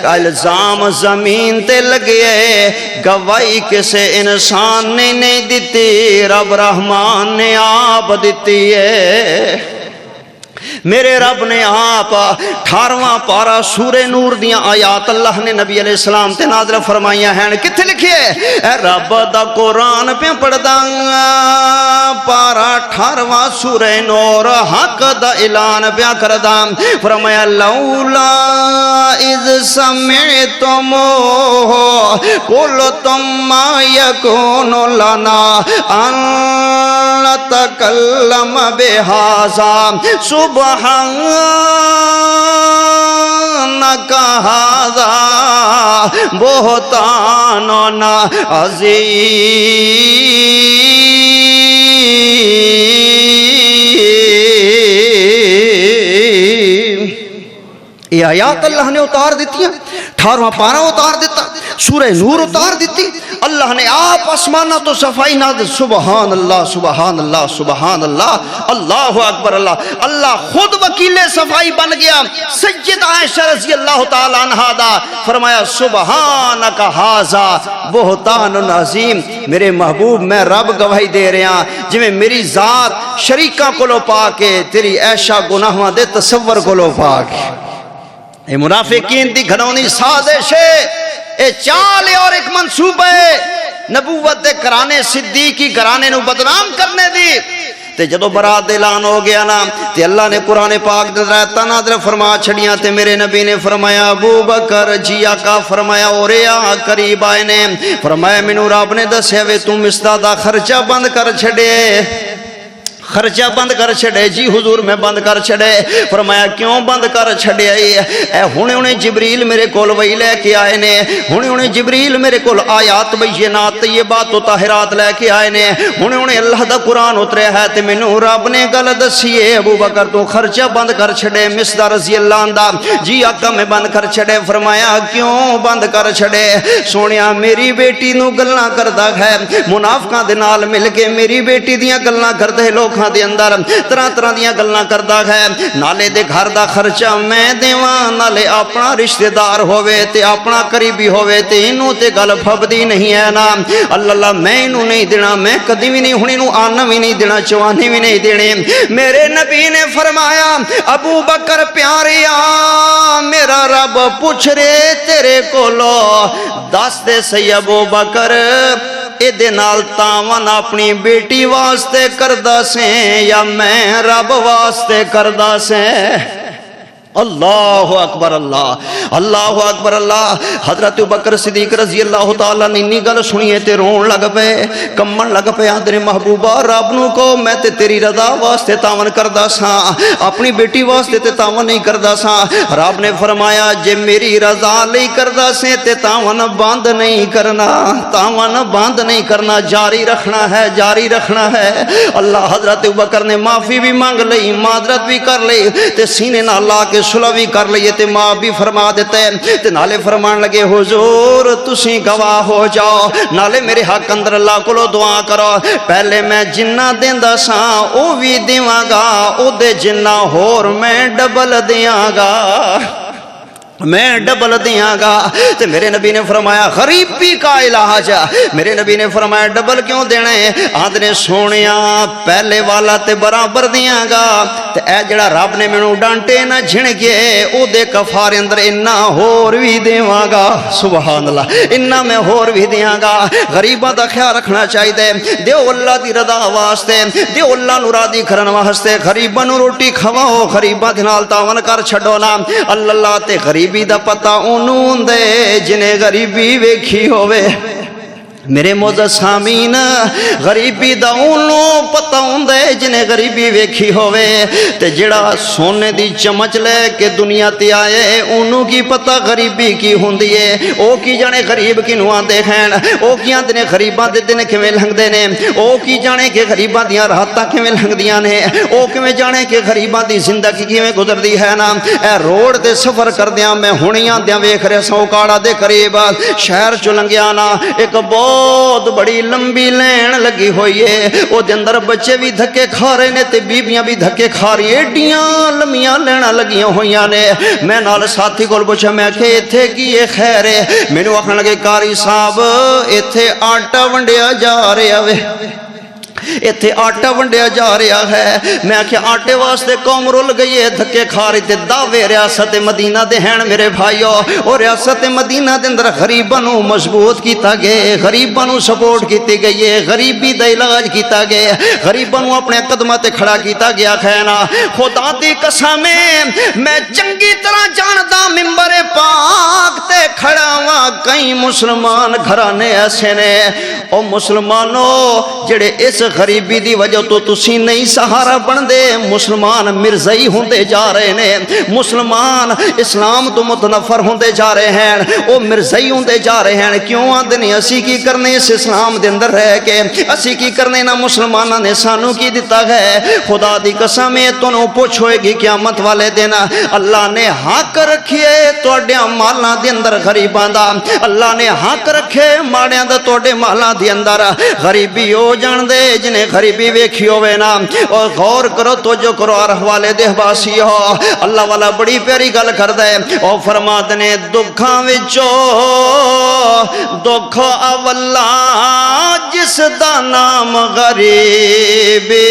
الزام زمین تے لگے گواہی کسے انسان نے نہیں دیتی رب رحمان نے آپ دیتی ہے میرے رب نے آپ 18واں پارا سورہ نور دیاں آیات اللہ نے نبی علیہ السلام تے نازل فرمائیاں ہیں کتھے لکھے اے رب دا قرآن پہ پڑھدا پارا 18واں سورہ نور حق دا اعلان پہ کردا فرمایا لولا اذ سمعتموہ قلتم ما یکون لنا ان نتکلم بہذا سبحانک ھذا بہتان عظیم یہ آیات اللہ نے اتار دیتی ہیں 18واں پارہ اتار دیتا سورہ نور اتار دیتی اللہ اللہ نے آپ آسمانہ تو صفائی نازل، سبحان اللہ سبحان اللہ سبحان اللہ، اللہ اکبر اللہ، اللہ خود وکیل صفائی بن گیا۔ سیدہ عائشہ رضی اللہ تعالیٰ عنہا دا فرمایا سبحانک ھذا بہتان عظیم، میرے محبوب میں رب گواہی دے رہا جویں میری ذات شریکاں کولوں پا کے تیری عائشہ گناہاں دے تصور کولوں پا کے۔ اے منافقین دی گھنونی سازش ہے، اے چال اور ایک منصوبہ ہے نبوت دے کرانے صدیقی گھرانے نو بدنام کرنے دی۔ تے جدو برات اعلان ہو گیا نا تے اللہ نے قرآن پاک دے آیتاں نازل فرما چھڑیاں تے میرے نبی نے فرمایا ابو بکر جی آقا، فرمایا اورے آ قریب آئے نے، فرمایا مینوں رب نے دسیا وے تو مستا دا خرچہ بند کر چھڑے، خرچہ بند کر چھڑے۔ جی حضور میں بند کر چھڑے۔ فرمایا کیوں بند کر چھڑے؟ اے ہونے جبریل میرے کول وہی لے کے آئے نے، ہونے جبریل میرے کول آیات بینات طیبات و طاہرات لے کے آئے نے، ہونے اللہ دا قرآن اتریا ہے تے مینوں رب نے گل دسی ہے ابو بکر تو خرچہ بند کر چھڑے مسدہ رضی اللہ عنہ۔ جی آقا میں بند کر چھڑے۔ فرمایا کیوں بند کر چھڑے؟ سونیا میری بیٹی نو گلاں کردا ہے، منافقاں دے نال مل کے میری بیٹی دیاں گلاں کردے لوگ دے اندر طرح طرح دیاں گلاں کردا ہے، نالے دے گھر دا خرچہ میں دیواں، نالے اپنا رشتہ دار ہووے تے اپنا قریبی ہووے تے اینوں تے گل پھبدی نہیں ہے نا، اللہ اللہ میں اینوں نہیں دینا، میں کدی بھی نہیں ہن اینوں آن بھی نہیں دینا، چوانی بھی نہیں دینی۔ میرے نبی نے فرمایا ابو بکر پیاریا میرا رب پوچھ رے تیرے کولو، دس دے سی ابو بکر اے دے نال تاون اپنی بیٹی واسطے کردا سیں یا میں رب واسطے کردا سیں؟ اللہ اکبر اللہ، اللہ اکبر اللہ۔ حضرت بکر صدیق رضی اللہ تعالیٰ نے انی گل سنیے تے رون لگ پے، کمن لگ پے، آدھے محبوبہ رب نو کو میں تے تیری رضا واسطے تاون کردا ساں، اپنی بیٹی واسطے تے تاون نہیں کردا ساں۔ رب نے فرمایا جے میری رضا لئی کردا سیں تے تاون بند نہیں کرنا، تاون بند نہیں کرنا، جاری رکھنا ہے، جاری رکھنا ہے۔ اللہ حضرت بکر نے معافی بھی مانگ لئی، معذرت بھی کر لئی تے سینے نال لا کے صلح بھی کر لئیے تے ماں بھی فرما دیتے تے نالے فرمان لگے حضور تسی گواہ ہو جاؤ، نالے میرے حق اندر اللہ کو دعا کرو، پہلے میں جنہ دیندا ساں او بھی دیواں گا، او دے جنہ ہور میں ڈبل دیاں گا، میں ڈبل دیاں گا۔ تے میرے نبی نے فرمایا غریبی کا علاج، میرے نبی نے فرمایا ڈبل کیوں دینا ہے؟ آدھنے سونیا پہلے والا تے برابر دیاں گا تے اے جڑا رب نے مینوں ڈانٹے نہ جھڑکے او دے کفارے اندر انہا ہور بھی دیواں گا، سبحان اللہ، انہا میں ہور بھی دیاں گا۔ غریبہ دا خیال رکھنا چاہی دے، دیو اللہ دی رضا واسطے، دیو اللہ نو راضی کرن واسطے، غریبہ نو روٹی کھواؤ، غریبہ دے نال تاون کر چھڈو نا۔ اللہ تے غریب غریبی دا پتہ انہوں دے جنہیں غریبی ویکھی ہوئے۔ میرے معزز سامعین غریبی دا انہوں پتہ ہوندے جنہیں غریبی ویکھی ہوئے تے جڑا سونے دی چمچ لے کے دنیا تے آئے انہوں کی پتہ غریبی کی ہوندی ہے۔ او کی جانے غریب کی نوان دیکھیں، او کی آندنے غریبان دے دن کیویں لنگ دینے، او کی جانے کہ غریبان دیاں راحتاں کیویں لنگ دیاں نے، او کیویں جانے کہ غریبان دی زندگی کیویں گزر دی ہے نا۔ اے روڈ دے سفر کر دیاں میں ہونیاں دیاں ویکھ رہے سوں کاڑا دے قریب شہر چ لنگیا نا، ایک بہت بڑی لمبی لین لگی ہوئی ہے، او دے اندر بچے بھی دھکے کھا رہے نے تے بیبیاں بھی دھکے کھا رہی، ایڈیاں لمیاں لینا لگیاں ہوئیاں نے۔ میں نال ساتھی کول پوچھا میں کہ ایتھے کی یہ خیر ہے؟ مینوں آکھن لگے قاری صاحب ایتھے آٹا ونڈیا جا رہا ہے، ایتھے آٹا ونڈیا جا رہا ہے۔ میں کہ آٹے واسطے قوم رول گئی ہے، دھکے کھا رہی تے دعوے ریاست مدینہ دے ہیں میرے بھائیو، اور ریاست مدینہ دے اندر غریباں نو مضبوط کیتا گئے، غریباں نو سپورٹ کیتی گئی ہے، غریبی دا علاج کیتا گیا، غریباں نو اپنے قدماں تے کھڑا کیتا گیا۔ خینا خدا دی قسم میں چنگی طرح جاندا منبر پاک تے کھڑا ہاں، کئی مسلمان گھرانے ایسے نے او مسلمانوں جڑے اس غریبی دی وجہ تو تسی نہیں سہارا بن دے مسلمان مرزائی ہوندے جا رہے نے مسلمان اسلام تو متنفر ہوندے جا رہے ہیں او مرزائی ہوندے جا رہے ہیں کیوں آندے نہیں اسی کی کرنے اس اسلام دے اندر رہ کے اسی کی کرنے نہ مسلمانہ نے سانو کی دیتا ہے خدا دی قسم تو نو پوچھ ہوئے گی قیامت والے دن اللہ نے حق رکھیے توڑیاں مالاں دے اندر غریباں دا اللہ نے حق رکھے ماڑیاں دا توڑے مالاں دے اندر غریبی ہو جان دے جنہیں غریبی ویکھی ہوئے نا اور غور کرو تو جو کرو اور حوالے دے باسی ہو اللہ والا بڑی پیاری گل کر دے اور فرما دنے دکھاں وچو دکھ اولا جس دا نام غریبی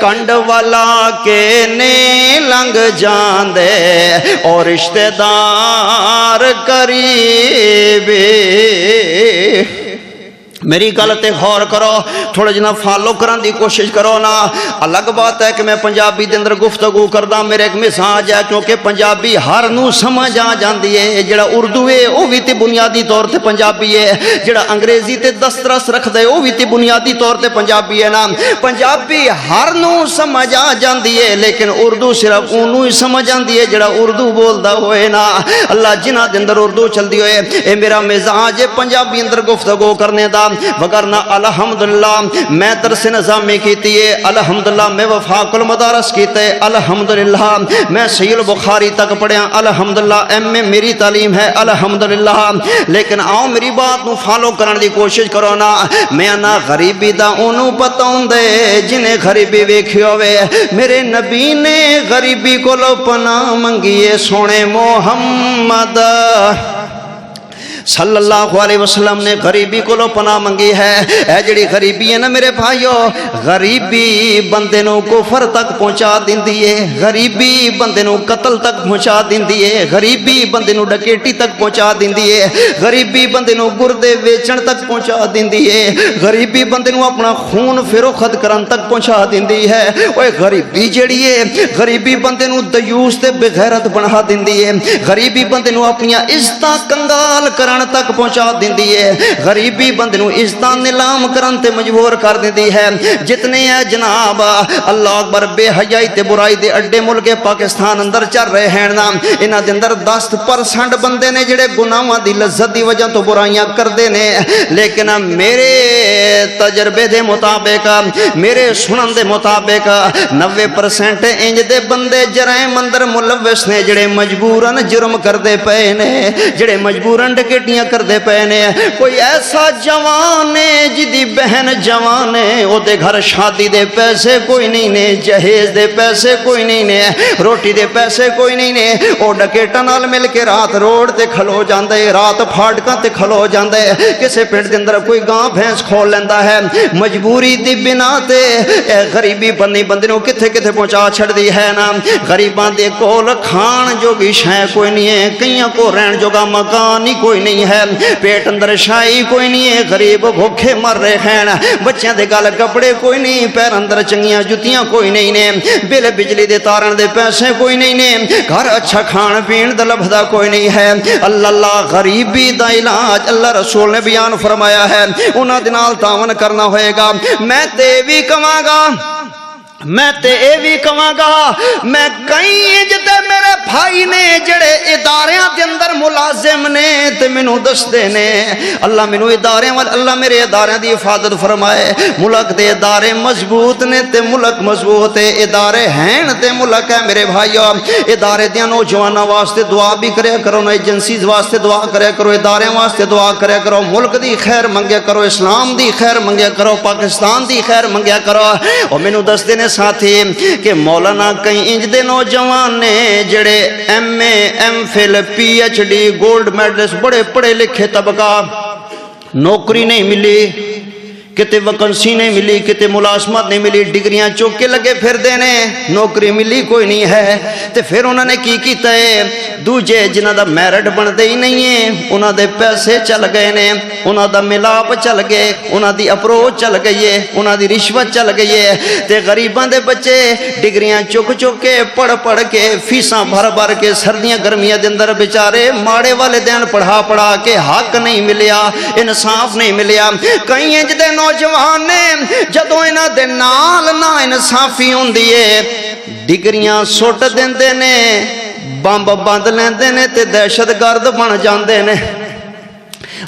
کنڈ والا کے نے لنگ جان دے اور رشتہ دار قریبی میری گلتے غور کرو تھوڑا جنا فالو کرن دی کوشش کرو نا الگ بات ہے کہ میں پنجابی دے اندر گفتگو کردہ میرے ایک مزاج ہے کیونکہ پنجابی ہر نو سمجھ آ جاندی ہے جڑا اردو ہے وہ بھی تے بنیادی طور تے پنجابی ہے جڑا انگریزی تے دسترس رکھ دے وہ بھی تے بنیادی طور تے پنجابی ہے نا پنجابی ہر نو سمجھ آ جاندی ہے لیکن اردو صرف انہوں ہی سمجھ آندی ہے جڑا اردو بولدا ہوئے نا اللہ جنہ دے اندر اردو چل دی ہوئے اے میرا مزاج ہے پنجابی اندر گفتگو کرنے دا وگرنہ الحمدللہ میں درس نظامی کیتی ہے الحمدللہ میں وفاق المدارس کیتے الحمدللہ میں صحیح البخاری تک پڑھیا الحمدللہ ایم اے میری تعلیم ہے الحمدللہ لیکن آؤ میری بات نو فالو کرنے دی کوشش کرو نا میں نا غریبی دا انہوں پتہ ہوندے جنہیں غریبی ویکھی ہوئے میرے نبی نے غریبی کو لو پناہ منگیے سونے محمد صلی اللہ علیہ وسلم نے غریبی کو لو پناہ منگی ہے اے جڑی غریبی ہے نا میرے بھائیو غریبی بندے نو کفر تک پہنچا دیندی ہے غریبی بندے نو قتل تک پہنچا دیندی ہے غریبی بندے نو ڈکیٹی تک پہنچا دیندی ہے غریبی بندے نو گردے ویچن تک پہنچا دیندی ہے غریبی بندے نو اپنا خون فروخت کرن تک پہنچا دیندی ہے اوے غریبی جڑی ہے غریبی بندے نو دیوس تے بغیرت بنا دیندی ہے غریبی بندے نو اپنی عزتاں کنگال کرن تک پہنچا دیندی ہے غریبی بندے نو عزتاں نیلام کرن تے مجبور کر دیندی ہے جتنے ہیں جناب اللہ اکبر بے حیائی تے برائی دے اڈے ملک پاکستان اندر چل رہے ہیں نا انہاں دے اندر 10% بندے نے جڑے گناہاں دی لذت دی وجہ تو برائیاں کردے نے لیکن میرے تجربے دے مطابق میرے سنن دے مطابق 90% انج دے بندے جرائم اندر ملوث نے جڑے مجبوراً جرم کردے پئے نے جڑے مجبوراً ڈکیٹیاں کردے پئے نے کوئی ایسا جوان ہے جدی بہن جوان ہے او دے گھر شادی دے پیسے کوئی نہیں نے جہیز دے پیسے کوئی نہیں نے روٹی دے پیسے کوئی نہیں نے او ڈکیٹاں نال مل کے رات روڈ تے کھلو جاندے رات پھاٹکاں تے کھلو جاندے کسے پنڈ دے اندر کوئی گاں بھینس کھول لیندا ہے مجبوری دی بنا تے غریبی بندے نو کتھے کتھے پہنچا چھڑ دی ہے نا غریباں دے کول کھان جوگی شے کوئی نہیں ہے کئیاں کو رہن جوگا مکان ہی کوئی نہیں ہے پیٹ اندر شائی کوئی نہیں ہے غریب بھوکے مر رہے ہیں بچیاں دے گل کپڑے کوئی نہیں پیر اندر چنگیاں جتیاں کوئی نہیں نے بل بجلی دے تارن دے پیسے کوئی نہیں نے گھر اچھا کھان پین دا لبھدا کوئی نہیں ہے اللہ غریبی دا علاج اللہ رسول نے بیان فرمایا ہے انہاں دے نال تعاون کرنا ہوئے گا میں تے بھی کہاں گا میں تے اے بھی کہاں گا میں کئی جتے میرے بھائی نے جڑے اداریاں دے اندر ملازم نے تے منو دستے نے اللہ منو اداریاں اللہ میرے اداریاں دی حفاظت فرمائے ملک دے ادارے مضبوط نے تے ملک مضبوط ہے ادارے ہیں تے ملک ہے میرے بھائیو ادارے دیاں نوجواناں واسطے دعا بھی کرے کرو نا ایجنسیز واسطے دعا کرے کرو ادارے واسطے دعا کرے کرو ملک دی خیر منگیا کرو اسلام دی خیر منگیا کرو پاکستان دی خیر منگیا کرو اور منو دستے نے ساتھی کہ مولانا کئی انج دے نوجوان نے جڑے M A M Phil P H D gold medals بڑے پڑھے لکھے طبقہ نوکری نہیں ملی کتے ویکنسی نہیں ملی کتے ملازمت نہیں ملی ڈگریاں چوک کے لگے پھر دینے نوکری ملی کوئی نہیں ہے تے پھر انہوں نے کی کیتا ہے دوجے جنہ دا میرٹ بندے ہی نہیں ہیں انہوں دے پیسے چل گئے نے انہوں دا ملاپ چل گئے انہوں دی اپروچ چل گئی ہے انہوں دی رشوت چل گئی ہے تے غریباں دے بچے ڈگریاں چوک کے پڑھ کے فیساں بھر کے سردیاں گرمیاں دے اندر بیچارے ماڑے والے دین پڑھا کے حق نہیں ملیا انصاف نہیں ملیا کئی انج دے نوجوان نے جدوں انہاں دے نال نا انصافی ہوندی ہے ڈگریاں سٹ دیندے نے بمب بند لیندے نے تے دہشت گرد بن جاندے نے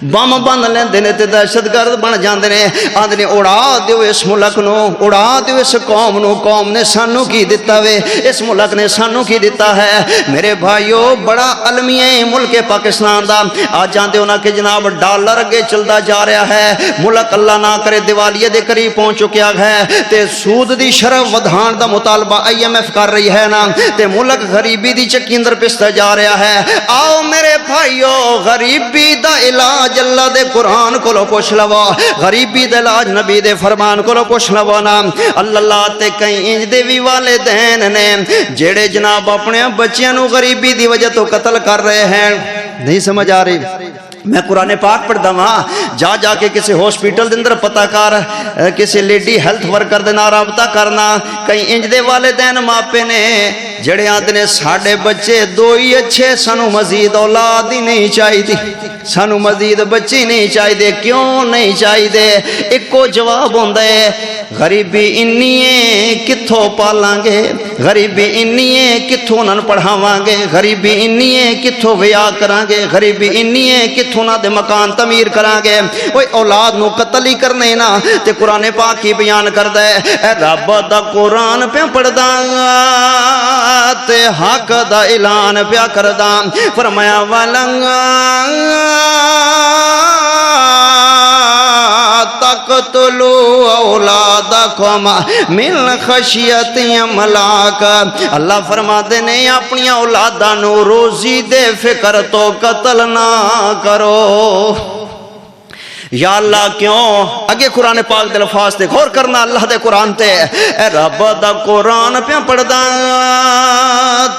بم بند لیندے نے تے دہشت گرد بن جاندے نے آندے نے اڑا دیو اس ملک نو اڑا دیو اس قوم نو قوم نے سانو کی دیتا وے اس ملک نے سانو کی دیتا ہے میرے بھائیو بڑا المیہ ملک پاکستان دا آج جاندے ہونا کہ جناب ڈالر اگے چلدا جا رہا ہے ملک اللہ نہ کرے دیوالیے دے قریب پہنچ چکیا ہے تے سود دی شرح ودھان دا مطالبہ IMF کر رہی ہے نا تے ملک غریبی دی چکی اندر پستا جا رہا ہے آؤ میرے بھائیو غریبی دا علاج اللہ دے قرآن کو لو پوچھ لوا غریبی دے علاج نبی دے فرمان کو لو پوچھ لوا نا اللہ تے کئی انج دے بھی والدین نے جیڑے جناب اپنے بچیاں نو غریبی دی وجہ تو قتل کر رہے ہیں نہیں سمجھ آ رہی میں قرآن پاک پڑھدا ہاں جا جا کے کسی ہاسپٹل دے اندر پتہ کر کسی لیڈی ہیلتھ ورکر دے نال رابطہ کرنا کئی انج دے والدین ماپے نے جڑے آندے نے ساڈے بچے دو ہی اچھے سانو مزید اولاد ہی نہیں چاہیے سانو مزید بچی نہیں چاہیے کیوں نہیں چاہیے ایکو جواب ہوندا ہے غریبی انی ہے کتھوں پالاں گے غریبی انی ہے کتھوں انہاں پڑھاواں گے غریبی انی ہے کتھوں ویا کراں گے غریبی انی ہے کتھوں نہ دے مکان تعمیر کراں گے اوے اولاد نو قتل ہی کرنے نا تے قرآن پاک کی بیان کردا ہے اے رب دا قرآن پہ پڑھدا تے حق دا اعلان پیا کردا فرمایا والنگا تقتلوا اولادکم من خشیت املاک اللہ فرماتے نے اپنی اولاداں نو روزی دے فکر تو قتل نہ کرو یا اللہ کیوں اگے قرآن پاک دے الفاظ تے غور کرنا اللہ دے قرآن تے اے رب دا قرآن پیا پڑھدا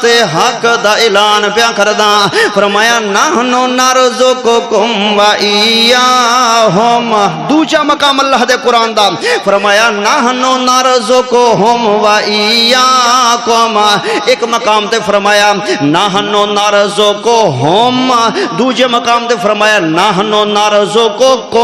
تے حق دا اعلان پیا کردا فرمایا نحنو نرزقکم و ایاہم دوجا مقام اللہ دے قرآن دا فرمایا نحنو نرزقہم و ایاکم ایک مقام تے فرمایا نحنو نرزقہم دوجے مقام تے فرمایا نحنو نرزقکم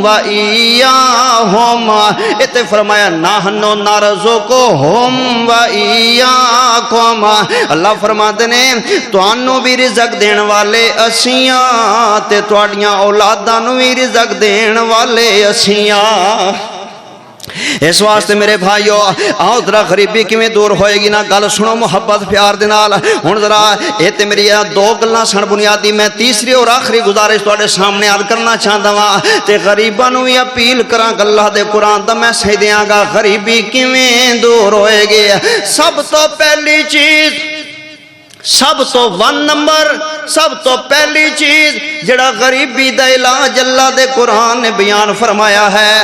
و ایاہم اتے فرمایا نحنو نرزقہم و ایاکم اللہ فرماتے نے توانو بھی رزق دین والے اسیاں تے توڑیاں اولاداں نو بھی رزق دین والے اسیاں اس واسطے میرے بھائیو آؤ ذرا غریبی کیویں دور ہوئے گی نا گل سنو محبت پیار دے نال ہن ذرا اے تے میری دو گلاں سن بنیادی میں تیسری اور آخری گزارش تواڈے سامنے عرض کرنا چاہندا ہاں تے غریباں نوں وی اپیل کراں گا اللہ دے قرآن دا میں سہ دیاں گا غریبی کیویں دور ہوئے گی سب تو پہلی چیز سب تو ون نمبر سب تو پہلی چیز جڑا غریبی دا علاج اللہ دے قرآن نے بیان فرمایا ہے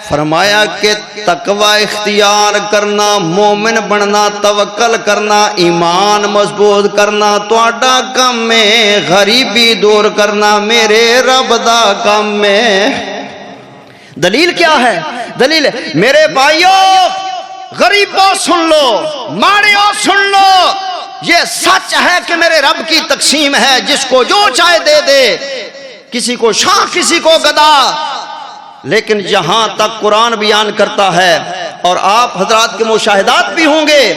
فرمایا کہ تقوی اختیار کرنا مومن بننا توکل کرنا ایمان مضبوط کرنا تواڈا کم ہے غریبی دور کرنا میرے رب دا کم ہے دلیل کیا ہے دلیل میرے بھائیو غریبوں سن لو ماڑیوں سن لو یہ سچ ہے کہ میرے رب کی تقسیم ہے جس کو جو چاہے دے دے کسی کو شاہ کسی کو گدا لیکن جہاں تک قرآن بیان کرتا ہے اور آپ حضرات کے مشاہدات بھی ہوں گے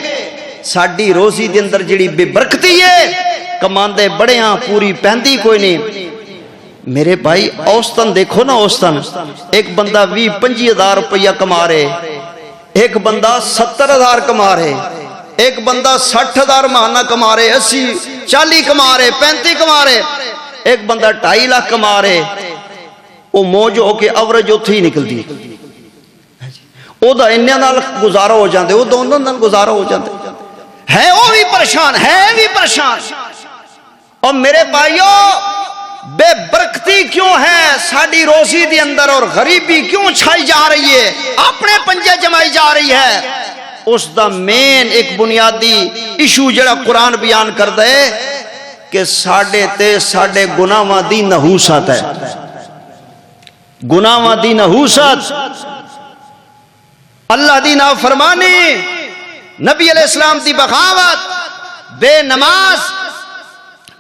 ساڈی روزی دے اندر جڑی بے برکتی ہے کماندے بڑے ہاں پوری پہندی کوئی نہیں میرے بھائی اوسطن دیکھو نا اوسطن ایک بندہ 20-25 ہزار روپیہ کما رہے ایک بندہ 70,000 کما رہے ایک بندہ 60,000 ماہانہ کما رہے 80-40 کما رہے 35 کما رہے ایک بندہ 2.5 لاکھ کما رہے وہ موج ہو کے اوریج اتھی نکلتی او دا انیاں نال گزارا ہو جاندے او دونوں نال گزارا ہو جاندے ہے وہ بھی پریشان ہے بھی پریشان اور میرے بھائیو بے برکتی کیوں ہے ساڈی روزی دی اندر اور غریبی کیوں چھائی جا رہی ہے اپنے پنجے جمائی جا رہی ہے اس دا مین ایک بنیادی ایشو جڑا قرآن بیان کردا ہے کہ ساڈے تے ساڈے گناہاں دی نحوست ہے گناہاں دی نحوست اللہ دی نافرمانی نبی علیہ السلام دی بغاوت بے نماز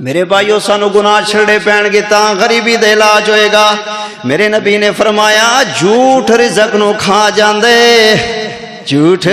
میرے بھائیو سانو گناہ چھڑے پین گے تاں غریبی دے علاج ہوئے گا۔ میرے نبی نے فرمایا جھوٹ رزق نو کھا جاندے، جھوٹ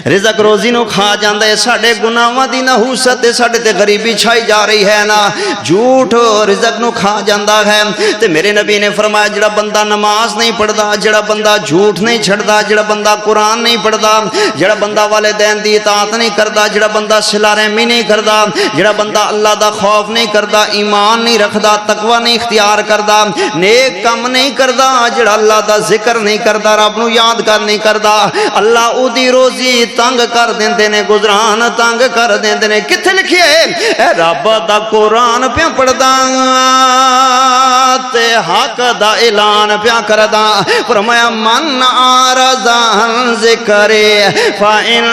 رزق روزی نو کھا جاندے، ساڈے گناہاں دی نحوست تے ساڈے تے غریبی چھائی جا رہی ہے نا، جھوٹ رزق نو کھا جاندا ہے۔ تے میرے نبی نے فرمایا جڑا بندہ نماز نہیں پڑھدا، جڑا بندہ جھوٹ نہیں چھڑدا، جڑا بندہ قرآن نہیں پڑھدا، جڑا بندہ والدین دی اطاعت نہیں کردا، جڑا بندہ صلہ رحمی نہیں کردا، جڑا بندہ اللہ دا خوف نہیں کردا، ایمان نہیں رکھدا، تقوی نہیں اختیار کردا، نیک کم نہیں کردا، جڑا اللہ دا ذکر نہیں کردا، رب نو یاد کر نہیں کردا، اللہ او دی روزی تنگ کر دیندے نے، گزران تنگ کر دیندے نے۔ کتھے لکھے اے رب دا قرآن پیا پڑھدا تے حق دا اعلان پیا کردا، فرمایا من اعرض عن ذکری فإن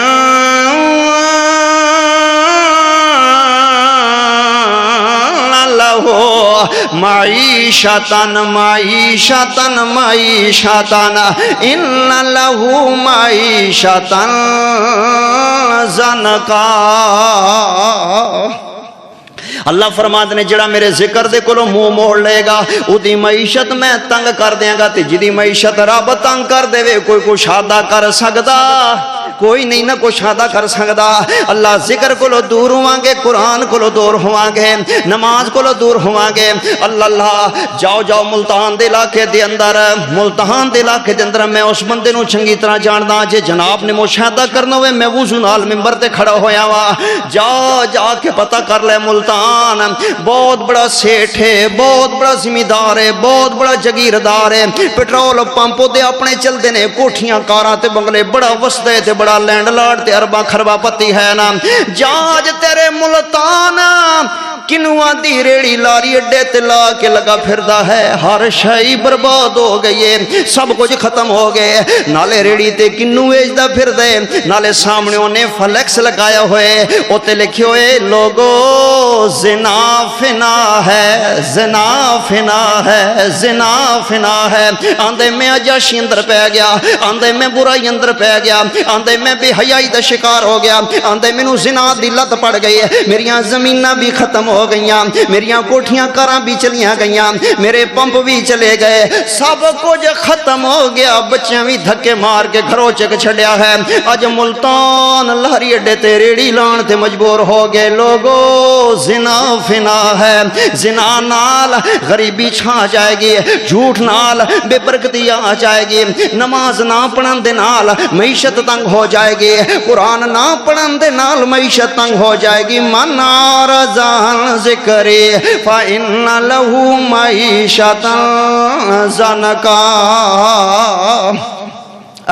معیشتن معیشتن معیشتن ان لہو معیشتن زنکا۔ اللہ فرماتے نے جڑا میرے ذکر دے کولو منہ موڑ لے گا او دی معیشت میں تنگ کر دیاں گا، تے جدی معیشت رب تنگ کر دے وے کوئی کشادہ کر سکدا کوئی نہیں، نہ کشادہ کر سکدا۔ اللہ ذکر کولو دور ہوواں گے، قرآن کولو دور ہوواں گے، نماز کولو دور ہوواں گے۔ اللہ اللہ جاؤ جاؤ ملتان دے علاقے دے اندر، ملتان دے علاقے دے اندر میں اس بندے نو چنگی طرح جاندا، جے جناب نے مشاہدہ کرنا ہوئے میں وضو نال ممبر تے کھڑا ہویا وا، جا جا کے پتہ کر لے ملتان بہت بڑا سیٹھ ہے، بہت بڑا زمیندار ہے، بہت بڑا جگیردار ہے، پیٹرول پمپ دے اپنے چل دے نے، کوٹھیاں کاراں تے بنگلے بڑا وسدے تے بڑا لینڈ لارڈ تے ارباں خرباں پتی ہے نا، جاج تیرے ملتان کنواں دی ریڑی لاری اڈے تے لا کے لگا پھردا ہے، ہر شے برباد ہو گئی ہے، سب کچھ ختم ہو گئے، نالے ریڑی تے کنو ویچدا پھردے، نالے سامنے انہیں فلیکس لگایا ہوئے اوتے لکھے ہوئے لوگو زنا فنا ہے، زنا فنا ہے، زنا فنا ہے، آندے میں عجاشی اندر پہ گیا، آندے میں برائی اندر پہ گیا، آندے میں بے حیائی دا شکار ہو گیا، آندے مینوں زنا دی لت پڑ گئی، میریاں زمیناں بھی ختم ہو گئیاں، میریاں کوٹھیاں کاراں بھی چلیاں گئیاں، میرے پمپ بھی چلے گئے، سب کچھ ختم ہو گیا، بچیاں بھی دھکے مار کے گھروں چک چھڑیا ہے، اج ملتان لہری اڈے تے ریڑی لان تے مجبور ہو گئے، لوگو زنا فنا ہے، زنا نال غریبی چھا جائے گی، جھوٹ نال بے برکتی آ جائے گی، نماز نہ پڑھن دے نال معیشت تنگ ہو جائے گی، قرآن نہ پڑھن دے نال معیشت تنگ ہو جائے گی، من اعرض عن ذکری فإن لہ معیشۃ ضنکا۔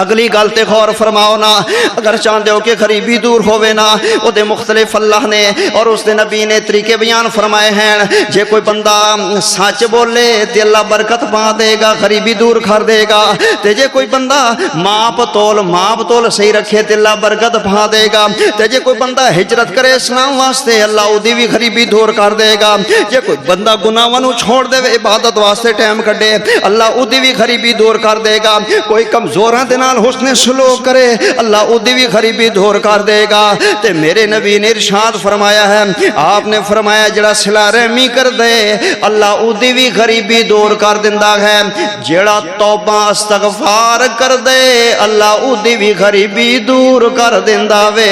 اگلی گل تے غور فرماؤ نا، اگر چاہتے ہو کہ غریبی دور ہوئے نا، او دے مختلف اللہ نے اور اس دے نبی نے طریقے بیان فرمائے ہیں، جے کوئی بندہ سچ بولے تے اللہ برکت پا دے گا، غریبی دور کر دے گا، تے جے کوئی بندہ ماپ تول صحیح رکھے تے اللہ برکت پا دے گا، تے جے کوئی بندہ ہجرت کرے اسلام واسطے اللہ او دی بھی غریبی دور کر دے گا، جے کوئی بندہ گناہاں نو چھوڑ دے عبادت واسطے ٹائم کڈے اللہ او دی بھی غریبی دور کر دے گا، کوئی کمزوراں دے نال حسن سلوک کرے اللہ او دی بھی غریبی دور کر دے گا۔ تے میرے نبی نے ارشاد فرمایا ہے، آپ نے فرمایا جڑا صلہ رحمی کر دے اللہ او دی بھی غریبی دور کر دیندا ہے، جڑا توبہ استغفار کر دے اللہ او دی بھی غریبی دور کر دیندا وے۔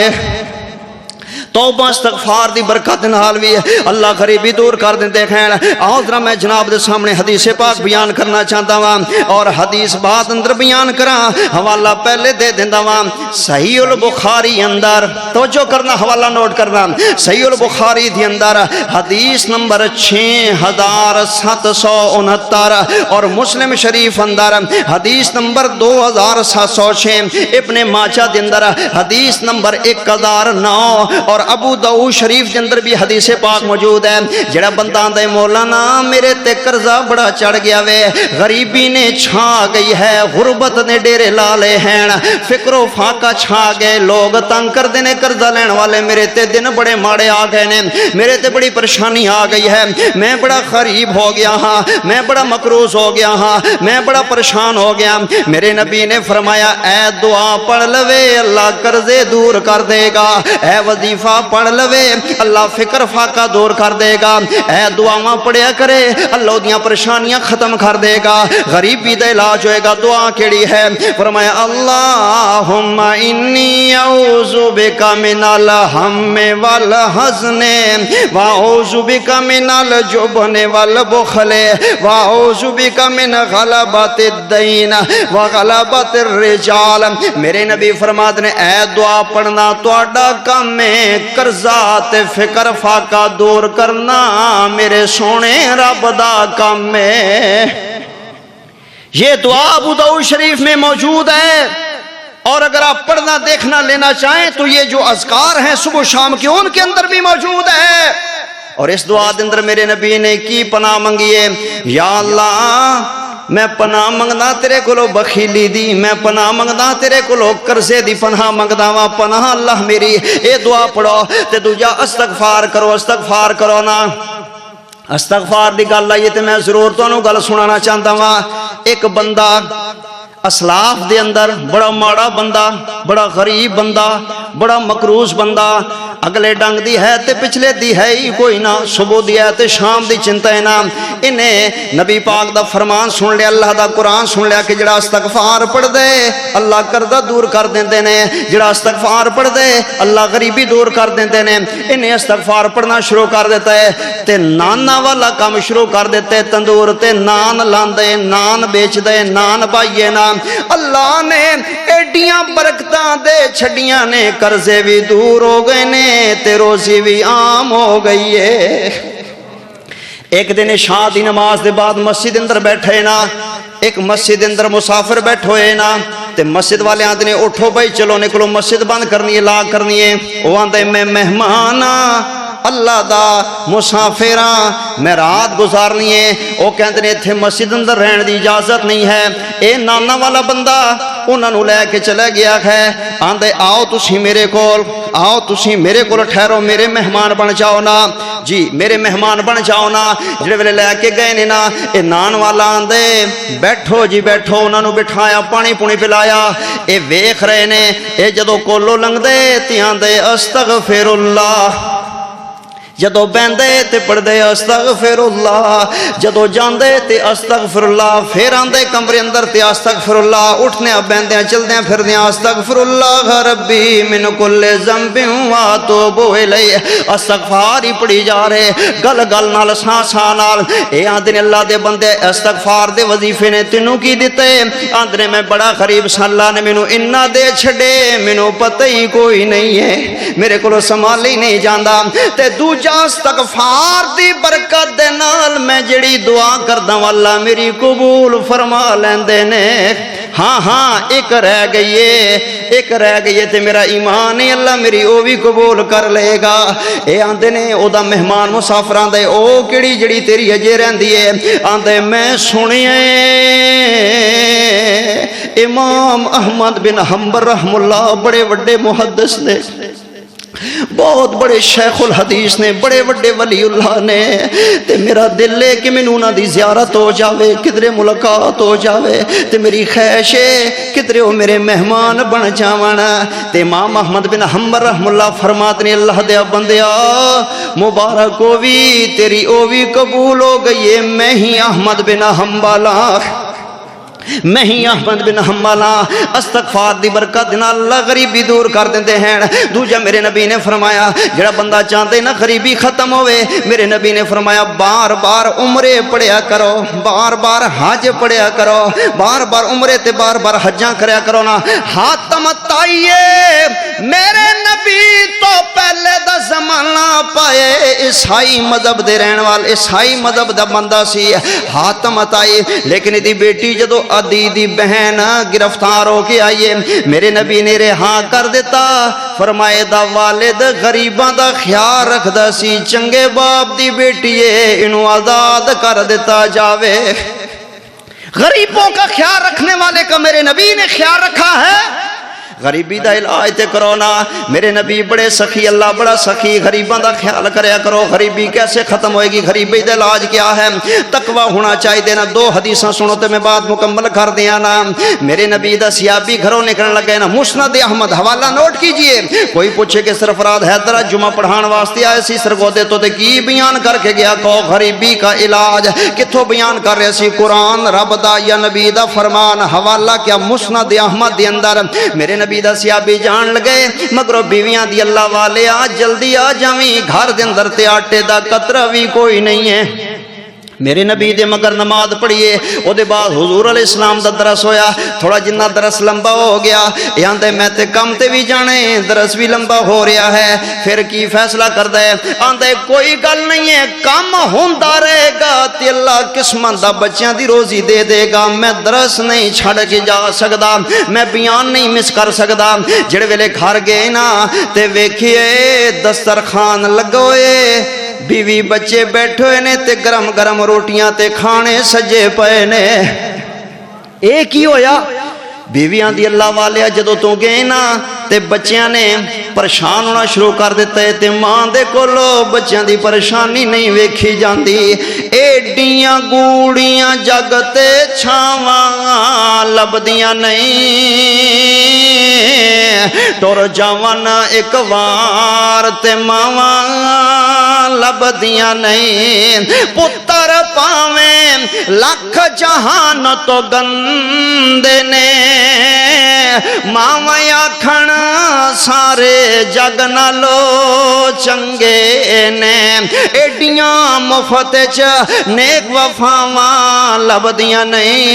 توبہ استغفار دی برکت نال بھی اللہ غریبی دور کر دیندے ہیں۔ آؤ ذرا میں جناب دے سامنے حدیث پاک بیان کرنا چاہتا ہوں اور حدیث بات اندر بیان کراں، حوالہ پہلے دے دیندا ہوں صحیح البخاری اندر، توجہ کرنا حوالہ نوٹ کرنا، صحیح البخاری دی اندر حدیث نمبر 6769 اور مسلم شریف اندر حدیث نمبر 2706، ابن ماجہ دی اندر حدیث نمبر 1009 اور ابو داؤد شریف کے اندر بھی حدیث پاک موجود ہے۔ جڑا بندہ دے مولانا میرے تے قرضہ بڑا چڑھ گیا وے، غریبی نے چھا گئی ہے، غربت نے ڈیرے لا لے ہیں، فکر و فاقہ چھا گئے، لوگ تنگ کر دینے قرضہ لین والے، میرے تے دن بڑے ماڑے آ گئے نے، میرے تے بڑی پریشانی آ گئی ہے، میں بڑا غریب ہو گیا ہاں، میں بڑا مقروض ہو گیا ہاں، میں بڑا پریشان ہو گیا۔ میرے نبی نے فرمایا اے دعا پڑھ لوے اللہ قرضے دور کر دے گا، اے وظیفہ دفعہ پڑھ لوے اللہ فکر فاقہ دور کر دے گا. اے دعاواں پڑھیا کرے اللہ دیاں پریشانیاں ختم کر دے گا, غریبی دا علاج ہوئے گا. دعا کیڑی ہے؟ فرمایا اللہم انی اعوذ بک من الہم والحزن واعوذ بک من الجبن والبخل واعوذ بک من غلبۃ الدین وغلبۃ الرجال. میرے نبی فرماتے نے اے دعا پڑھنا تہاڈا کام ہے, قرضہ تے فکر فاقہ دور کرنا میرے سونے رب دا کام ہے. یہ دعا ابو داؤد شریف میں موجود ہے, اور اگر آپ پڑھنا دیکھنا لینا چاہیں تو یہ جو اذکار ہیں صبح شام کے ان کے اندر بھی موجود ہے. اور اس دعا کے اندر میرے نبی نے کی پناہ منگی ہے, یا اللہ میں پناہ منگنا تیرے کولو بخیلی دی, میں پناہ منگنا تیرے کولو قرضے دی پناہ منگدا وا, پناہ اللہ میری. اے دعا پڑھو تے دوجا استغفار کرو. استغفار کرو نا, استغفار دی گل آئی تے میں ضرور تانوں گل سنانا چاہتا ہاں. ایک بندہ اسلاف دے اندر بڑا ماڑا بندہ, بڑا غریب بندہ, بڑا مقروض بندہ, اگلے ڈنگ دی ہے تے پچھلے دی ہے ہی کوئی نہ, صبح دی ہے تے شام دی چنتا ہے نا. انہیں نبی پاک دا فرمان سن لیا, اللہ دا قرآن سن لیا کہ جڑا استغفار پڑھ دے اللہ قرضہ دور کر دیندے نے, جڑا استغفار پڑھ دے اللہ غریبی دور کر دیندے نے. انہیں استغفار پڑھنا شروع کر دیتا ہے تے نانا والا کام شروع کر دیتے, تندور تے نان لاندے, نان بیچ دے, نان بائیے نا. اللہ نے ایڈیاں برکتاں دے چھڑیاں نے, قرضے بھی دور ہو گئے نے تے روزی بھی عام ہو گئی ہے. ایک دن عشاء دی نماز دے بعد مسجد اندر بیٹھے نا, ایک مسجد اندر مسافر بیٹھوئے نا, تے مسجد والے آندے نے اٹھو بھائی چلو نکلو مسجد بند کرنی ہے, لا کرنی ہے. وہ آندے میں مہمان اللہ دا مسافراں, میں رات گزارنی ہے. وہ کہندے نے ایتھے مسجد اندر رہن دی اجازت نہیں ہے. اے نانا والا بندہ انہاں نوں لے کے چلا گیا ہے, آندے آؤ تسی میرے کول, آؤ تسی میرے کول ٹھہرو, میرے مہمان بن جاؤ نا جی, میرے مہمان بن جاؤ نا. جڑے ویلے لے کے گئے نے نا, اے نان والا آندے بیٹھو جی بیٹھو, انہاں نوں بٹھایا, پانی پونی پلایا. اے ویکھ رہے نے, اے جدوں کولو لنگ دے تے آندے استغفر اللہ, جدو بہندے تے پڑھ دے استغفر اللہ, جدو جاندے تے استغفر اللہ, پھر آندے کمرے اندر تے استغفر اللہ, اٹھنے بہندے چلدے پھردے استغفر اللہ ربی من کل ذنب واتوب الیہ. استغفار ہی پڑھی جا رہے, گل گل نال ساں نال. اے آندے نے اللہ دے بندے استغفار دے وظیفے نے تینوں کی دتے؟ آندے نے میں بڑا غریب سا, اللہ نے مینوں انہاں دے چھڈے, مینوں پتہ ہی کوئی نہیں ہے, میرے کولوں سنبھال ہی نہیں جاندا. تے دوجا استغفار دی برکت دے نال میں جڑی دعا کردا اللہ میری قبول فرما لیندے نے. ہاں ہاں ایک رہ گئی ہے, ایک رہ گئی ہے تے میرا ایمان ہے اللہ میری او بھی قبول کر لے گا. اے آندے نے او دا مہمان مسافراں دے او کیڑی جڑی تیری اجے رہندی ہے؟ آندے میں سنیا امام احمد بن حنبل رحم اللہ بڑے وڈے محدث نے, بہت بڑے شیخ الحدیث نے, بڑے بڑے ولی اللہ نے, تے میرا دل ہے کہ مینوں انہاں دی زیارت ہو جاوے, کدھرے ملاقات ہو جاوے, تے میری خواہش ہے کدھرے وہ میرے مہمان بن جاون. تے امام احمد بن حنبل رحم اللہ فرماتے ہیں اللہ دے بندیا مبارک ہو بھی تیری او بھی قبول ہو گئی ہے, میں ہی احمد بن حنبل, میں ہی احمد بن حنبل. استغفار دی برکت نال اللہ غریبی دور کر دیندے ہیں. دوجا میرے نبی نے فرمایا جڑا بندہ چاہتے نا غریبی ختم ہوئے, میرے نبی نے فرمایا بار بار عمرے پڑھیا کرو, بار بار حج پڑھیا کرو, بار بار عمرے تے بار بار حجاں کریا کرو نا. حاتم تائیے میرے نبی تو پہلے دا زمانہ پائے عیسائی مذہب دے رہن والے, عیسائی مذہب دا بندہ سی حاتم تائی, لیکن دی بیٹی جدو عدی دی بہن گرفتار ہو کے آئیے, میرے نبی نے رہا کر دیتا. فرمائے دا والد غریباں دا خیال رکھدا سی, چنگے باپ دی بیٹی ہے انہوں آزاد کر دیتا جاوے. غریبوں کا خیال رکھنے والے کا میرے نبی نے خیال رکھا ہے. غریبی دا علاج تے کرو نا میرے نبی بڑے سخی اللہ بڑا سخی غریباں دا خیال کریا کرو غریبی کیسے ختم ہوئے گی غریبی دا علاج کیا ہے تقوی ہونا چاہیے دینا دو حدیثاں سنو تے میں بات مکمل کر دیا نا میرے نبی دا سیابی گھروں نکلنے لگے نا مسند احمد حوالہ نوٹ کیجئے کوئی پوچھے کہ سرفراز حیدر جمعہ پڑھان واسطے آئے سی سرگودے تو تے کی بیان کر کے گیا کو غریبی کا علاج کتھوں بیان کر رہے سی قرآن رب دا یا نبی دا فرمان حوالہ کیا مسند احمد دے اندر میرے نبی دا سیابی جان لگے مگر بیویاں دی اللہ والے آ جلدی آ جاویں گھر دے اندر تے آٹے دا قطرہ بھی کوئی نہیں ہے میرے نبی دے مگر نماز پڑھیے او دے بعد حضور علیہ السلام دا درس ہویا تھوڑا جنہ درس لمبا ہو گیا یہاں دے میں تے کم تے بھی جانے درس بھی لمبا ہو رہا ہے پھر کی فیصلہ کر دے آندے کوئی گل نہیں ہے کم ہوندا رہے گا تے اللہ قسمت دا بچیاں دی روزی دے دے گا میں درس نہیں چھڑ کے جا سکدا میں بیان نہیں مس کر سکدا جڑے ویلے گھر گئے نا تے ویکھیے دسترخوان لگوئے بیوی بچے بیٹھے ہوئے نے تے گرم گرم روٹیاں تے کھانے سجے پئے نے ایک ہی ہویا بیویاں دی اللہ والے جدو تو گئے نا تے بچیاں نے پریشان ہونا شروع کر دیتا ہے تے ماں دے کولو بچیاں دی پریشانی نہیں ویکھی جاندی ایڈیاں گوڑیاں جگ تے چھاواں لبدیاں نہیں ٹر جاون ایک وار تے ماواں لبدیاں نہیں پتر پاویں لکھ جہان تو گندے نے ماواں آکھن سارے جگ نالو چنگے نے ایڈیاں مفت چ نیک وفاواں لبدیاں نہیں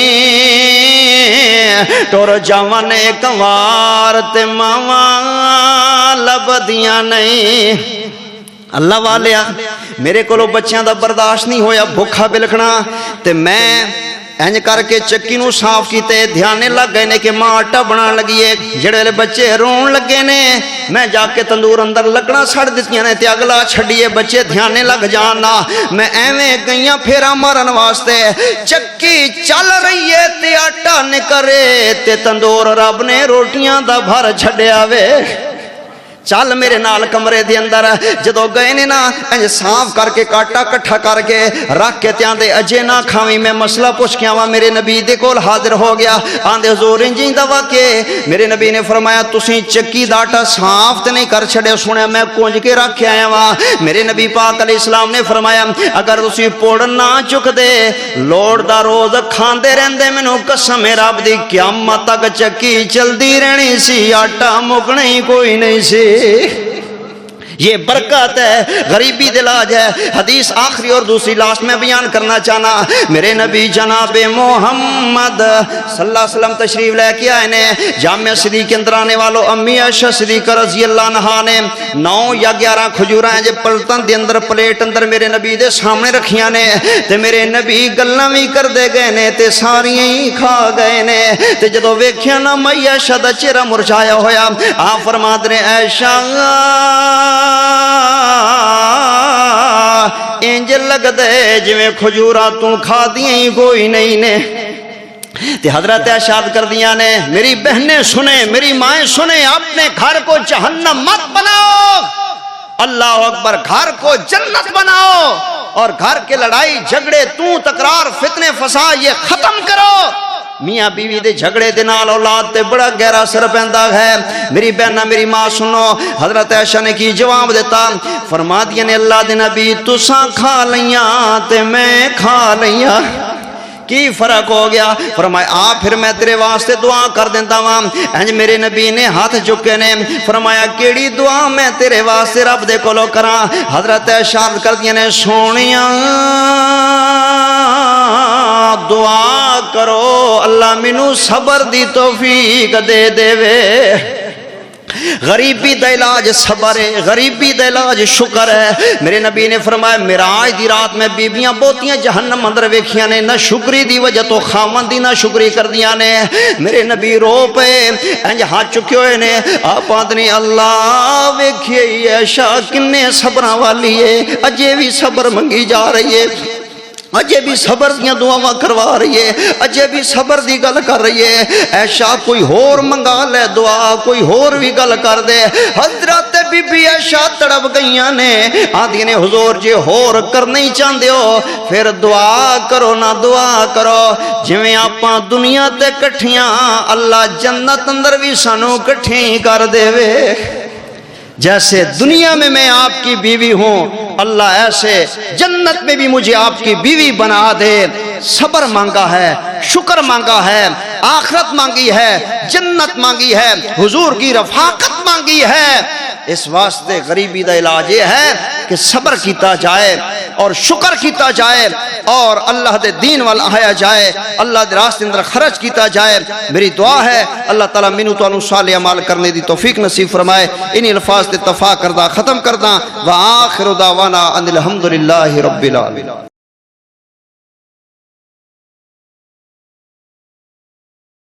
ٹر جاون ایک وار تے ماواں لبدیاں نہیں اللہ والیا میرے کولو بچیاں دا برداشت نہیں ہویا بھوکھا بلکھنا تے میں انج کر کے چکی نو صاف کیتے دھیانے لگ گئے نے کہ ماں آٹا بنا لگیے جڑے والے بچے رون لگے نے میں جا کے تندور اندر لکڑا سڑ دتیاں نے تے اگلا چھڈیے بچے دھیانے لگ جانا میں ایویں گئیاں پھیرا مارن واسطے چکی چل رہی ہے تے آٹا نکرے تے تندور رب نے روٹیاں دا بھر چھڈیا وے چل میرے نال کمرے دے اندر جدو گئے نے نا انج صاف کر کے کاٹا کٹھا کر کے رکھ کے تیاں دے اجے نہ کھاویں میں مسئلہ پوچھ کے آواں میرے نبی دے کول حاضر ہو گیا آندے حضور انجیں دا واقعے میرے نبی نے فرمایا تسیں چکی دا آٹا صاف تے نہیں کر چھڑے سنیا میں کونج کے رکھ کے آیا واں میرے نبی پاک علیہ السلام نے فرمایا اگر تسیں پوڑ نہ چک دے لوڑ دا روز کھاندے رہندے مینوں قسم رب دی قیامت تک چکی چلدی رہنی سی آٹا مکنا ہی کوئی نہیں سی یہ برکت ہے غریبی دلاج ہے حدیث آخری اور دوسری لاسٹ میں بیان کرنا چاہنا میرے نبی جناب محمد صلی اللہ علیہ وسلم تشریف لے کے آئے نے جامعہ صدیق کے اندر آنے والوں امی عائشہ صدیقہ رضی اللہ عنہا نے 9 یا 11 کھجوراں ہیں جو پلٹن دے اندر پلیٹ اندر میرے نبی دے سامنے رکھیاں نے تے میرے نبی گلاں وی کر دے گئے نے تے ساریاں ہی کھا گئے نے تے جدوں ویکھیا نا امی عائشہ دا چہرہ مرجھایا ہویا آپ فرماتے نے عائشہ انج لگ دے جویں کھجورا تو کھا دیاں ہی کوئی نہیں نے تے حضرت ارشاد کر دیاں نے میری بہنیں سنیں میری مائیں سنیں اپنے گھر کو جہنم مت بناؤ اللہ اکبر گھر کو جنت بناؤ اور گھر کے لڑائی جھگڑے تکرار فتنے فساد یہ ختم کرو میاں بیوی دے جھگڑے دے نال اولاد تے بڑا گہرا اثر پیندا ہے میری بہنہ میری ماں سنو حضرت عائشہ نے کی جواب دیتا فرما دیا نے اللہ دے نبی تساں کھا لیاں تے میں کھا لیاں کی فرق ہو گیا فرمایا آپ پھر میں تیرے واسطے دعا کر دیتا ہوں انج میرے نبی نے ہاتھ چکے نے فرمایا کیڑی دعا میں تیرے واسطے رب دے کولو کراں حضرت ارشاد کر دیا نے سونیاں دعا کرو اللہ مینوں صبر دی توفیق دے دے وے غریبی دا علاج صبر ہے غریبی دا علاج شکر ہے میرے نبی نے فرمایا معراج دی رات میں بیبیاں بہتیاں جہنم اندر ویکھیاں نے نہ شکری دی وجہ تو خاوند دی نہ شکری کر دیاں نے میرے نبی رو پے انج ہاتھ چکے ہوئے نے آپ آدھنی اللہ ویکھیے عائشہ کنے صبراں والی ہے اجے بھی صبر منگی جا رہی ہے اجے بھی صبر دیاں دعاواں کروا رہی ہے، اجے بھی صبر دی گل کر رہی ہے۔ عائشہ کوئی ہور منگا لے دعا، کوئی ہور بھی گل کر دے۔ حضرت بی بی عائشہ تڑپ گئیاں نے، آندی نے حضور جی ہور کرنا ہی چاہندے ہو پھر دعا کرو نہ دعا کرو، جویں آپاں دنیا تے کٹھیاں اللہ جنت اندر بھی سانو کٹھے ہی کر دے وے۔ جیسے دنیا میں آپ کی بیوی ہوں، اللہ ایسے جنت میں بھی مجھے آپ کی بیوی بنا دے۔ صبر مانگا ہے، شکر مانگا ہے، آخرت مانگی ہے، جنت مانگی ہے، حضور کی رفاقت مانگی ہے۔ اس واسطے غریبی دا علاج یہ ہے کہ صبر کیتا جائے اور شکر کیتا جائے اور اللہ دے دین وال آیا جائے، اللہ دے راستے اندر خرچ کیتا جائے۔ میری دعا ہے اللہ تعالیٰ مینوں تانوں صالح اعمال کرنے دی توفیق نصیب فرمائے۔ انہی الفاظ تے اتفاق کردہ ختم کردہ، وآخر دعوانا ان الحمدللہ رب العالمین۔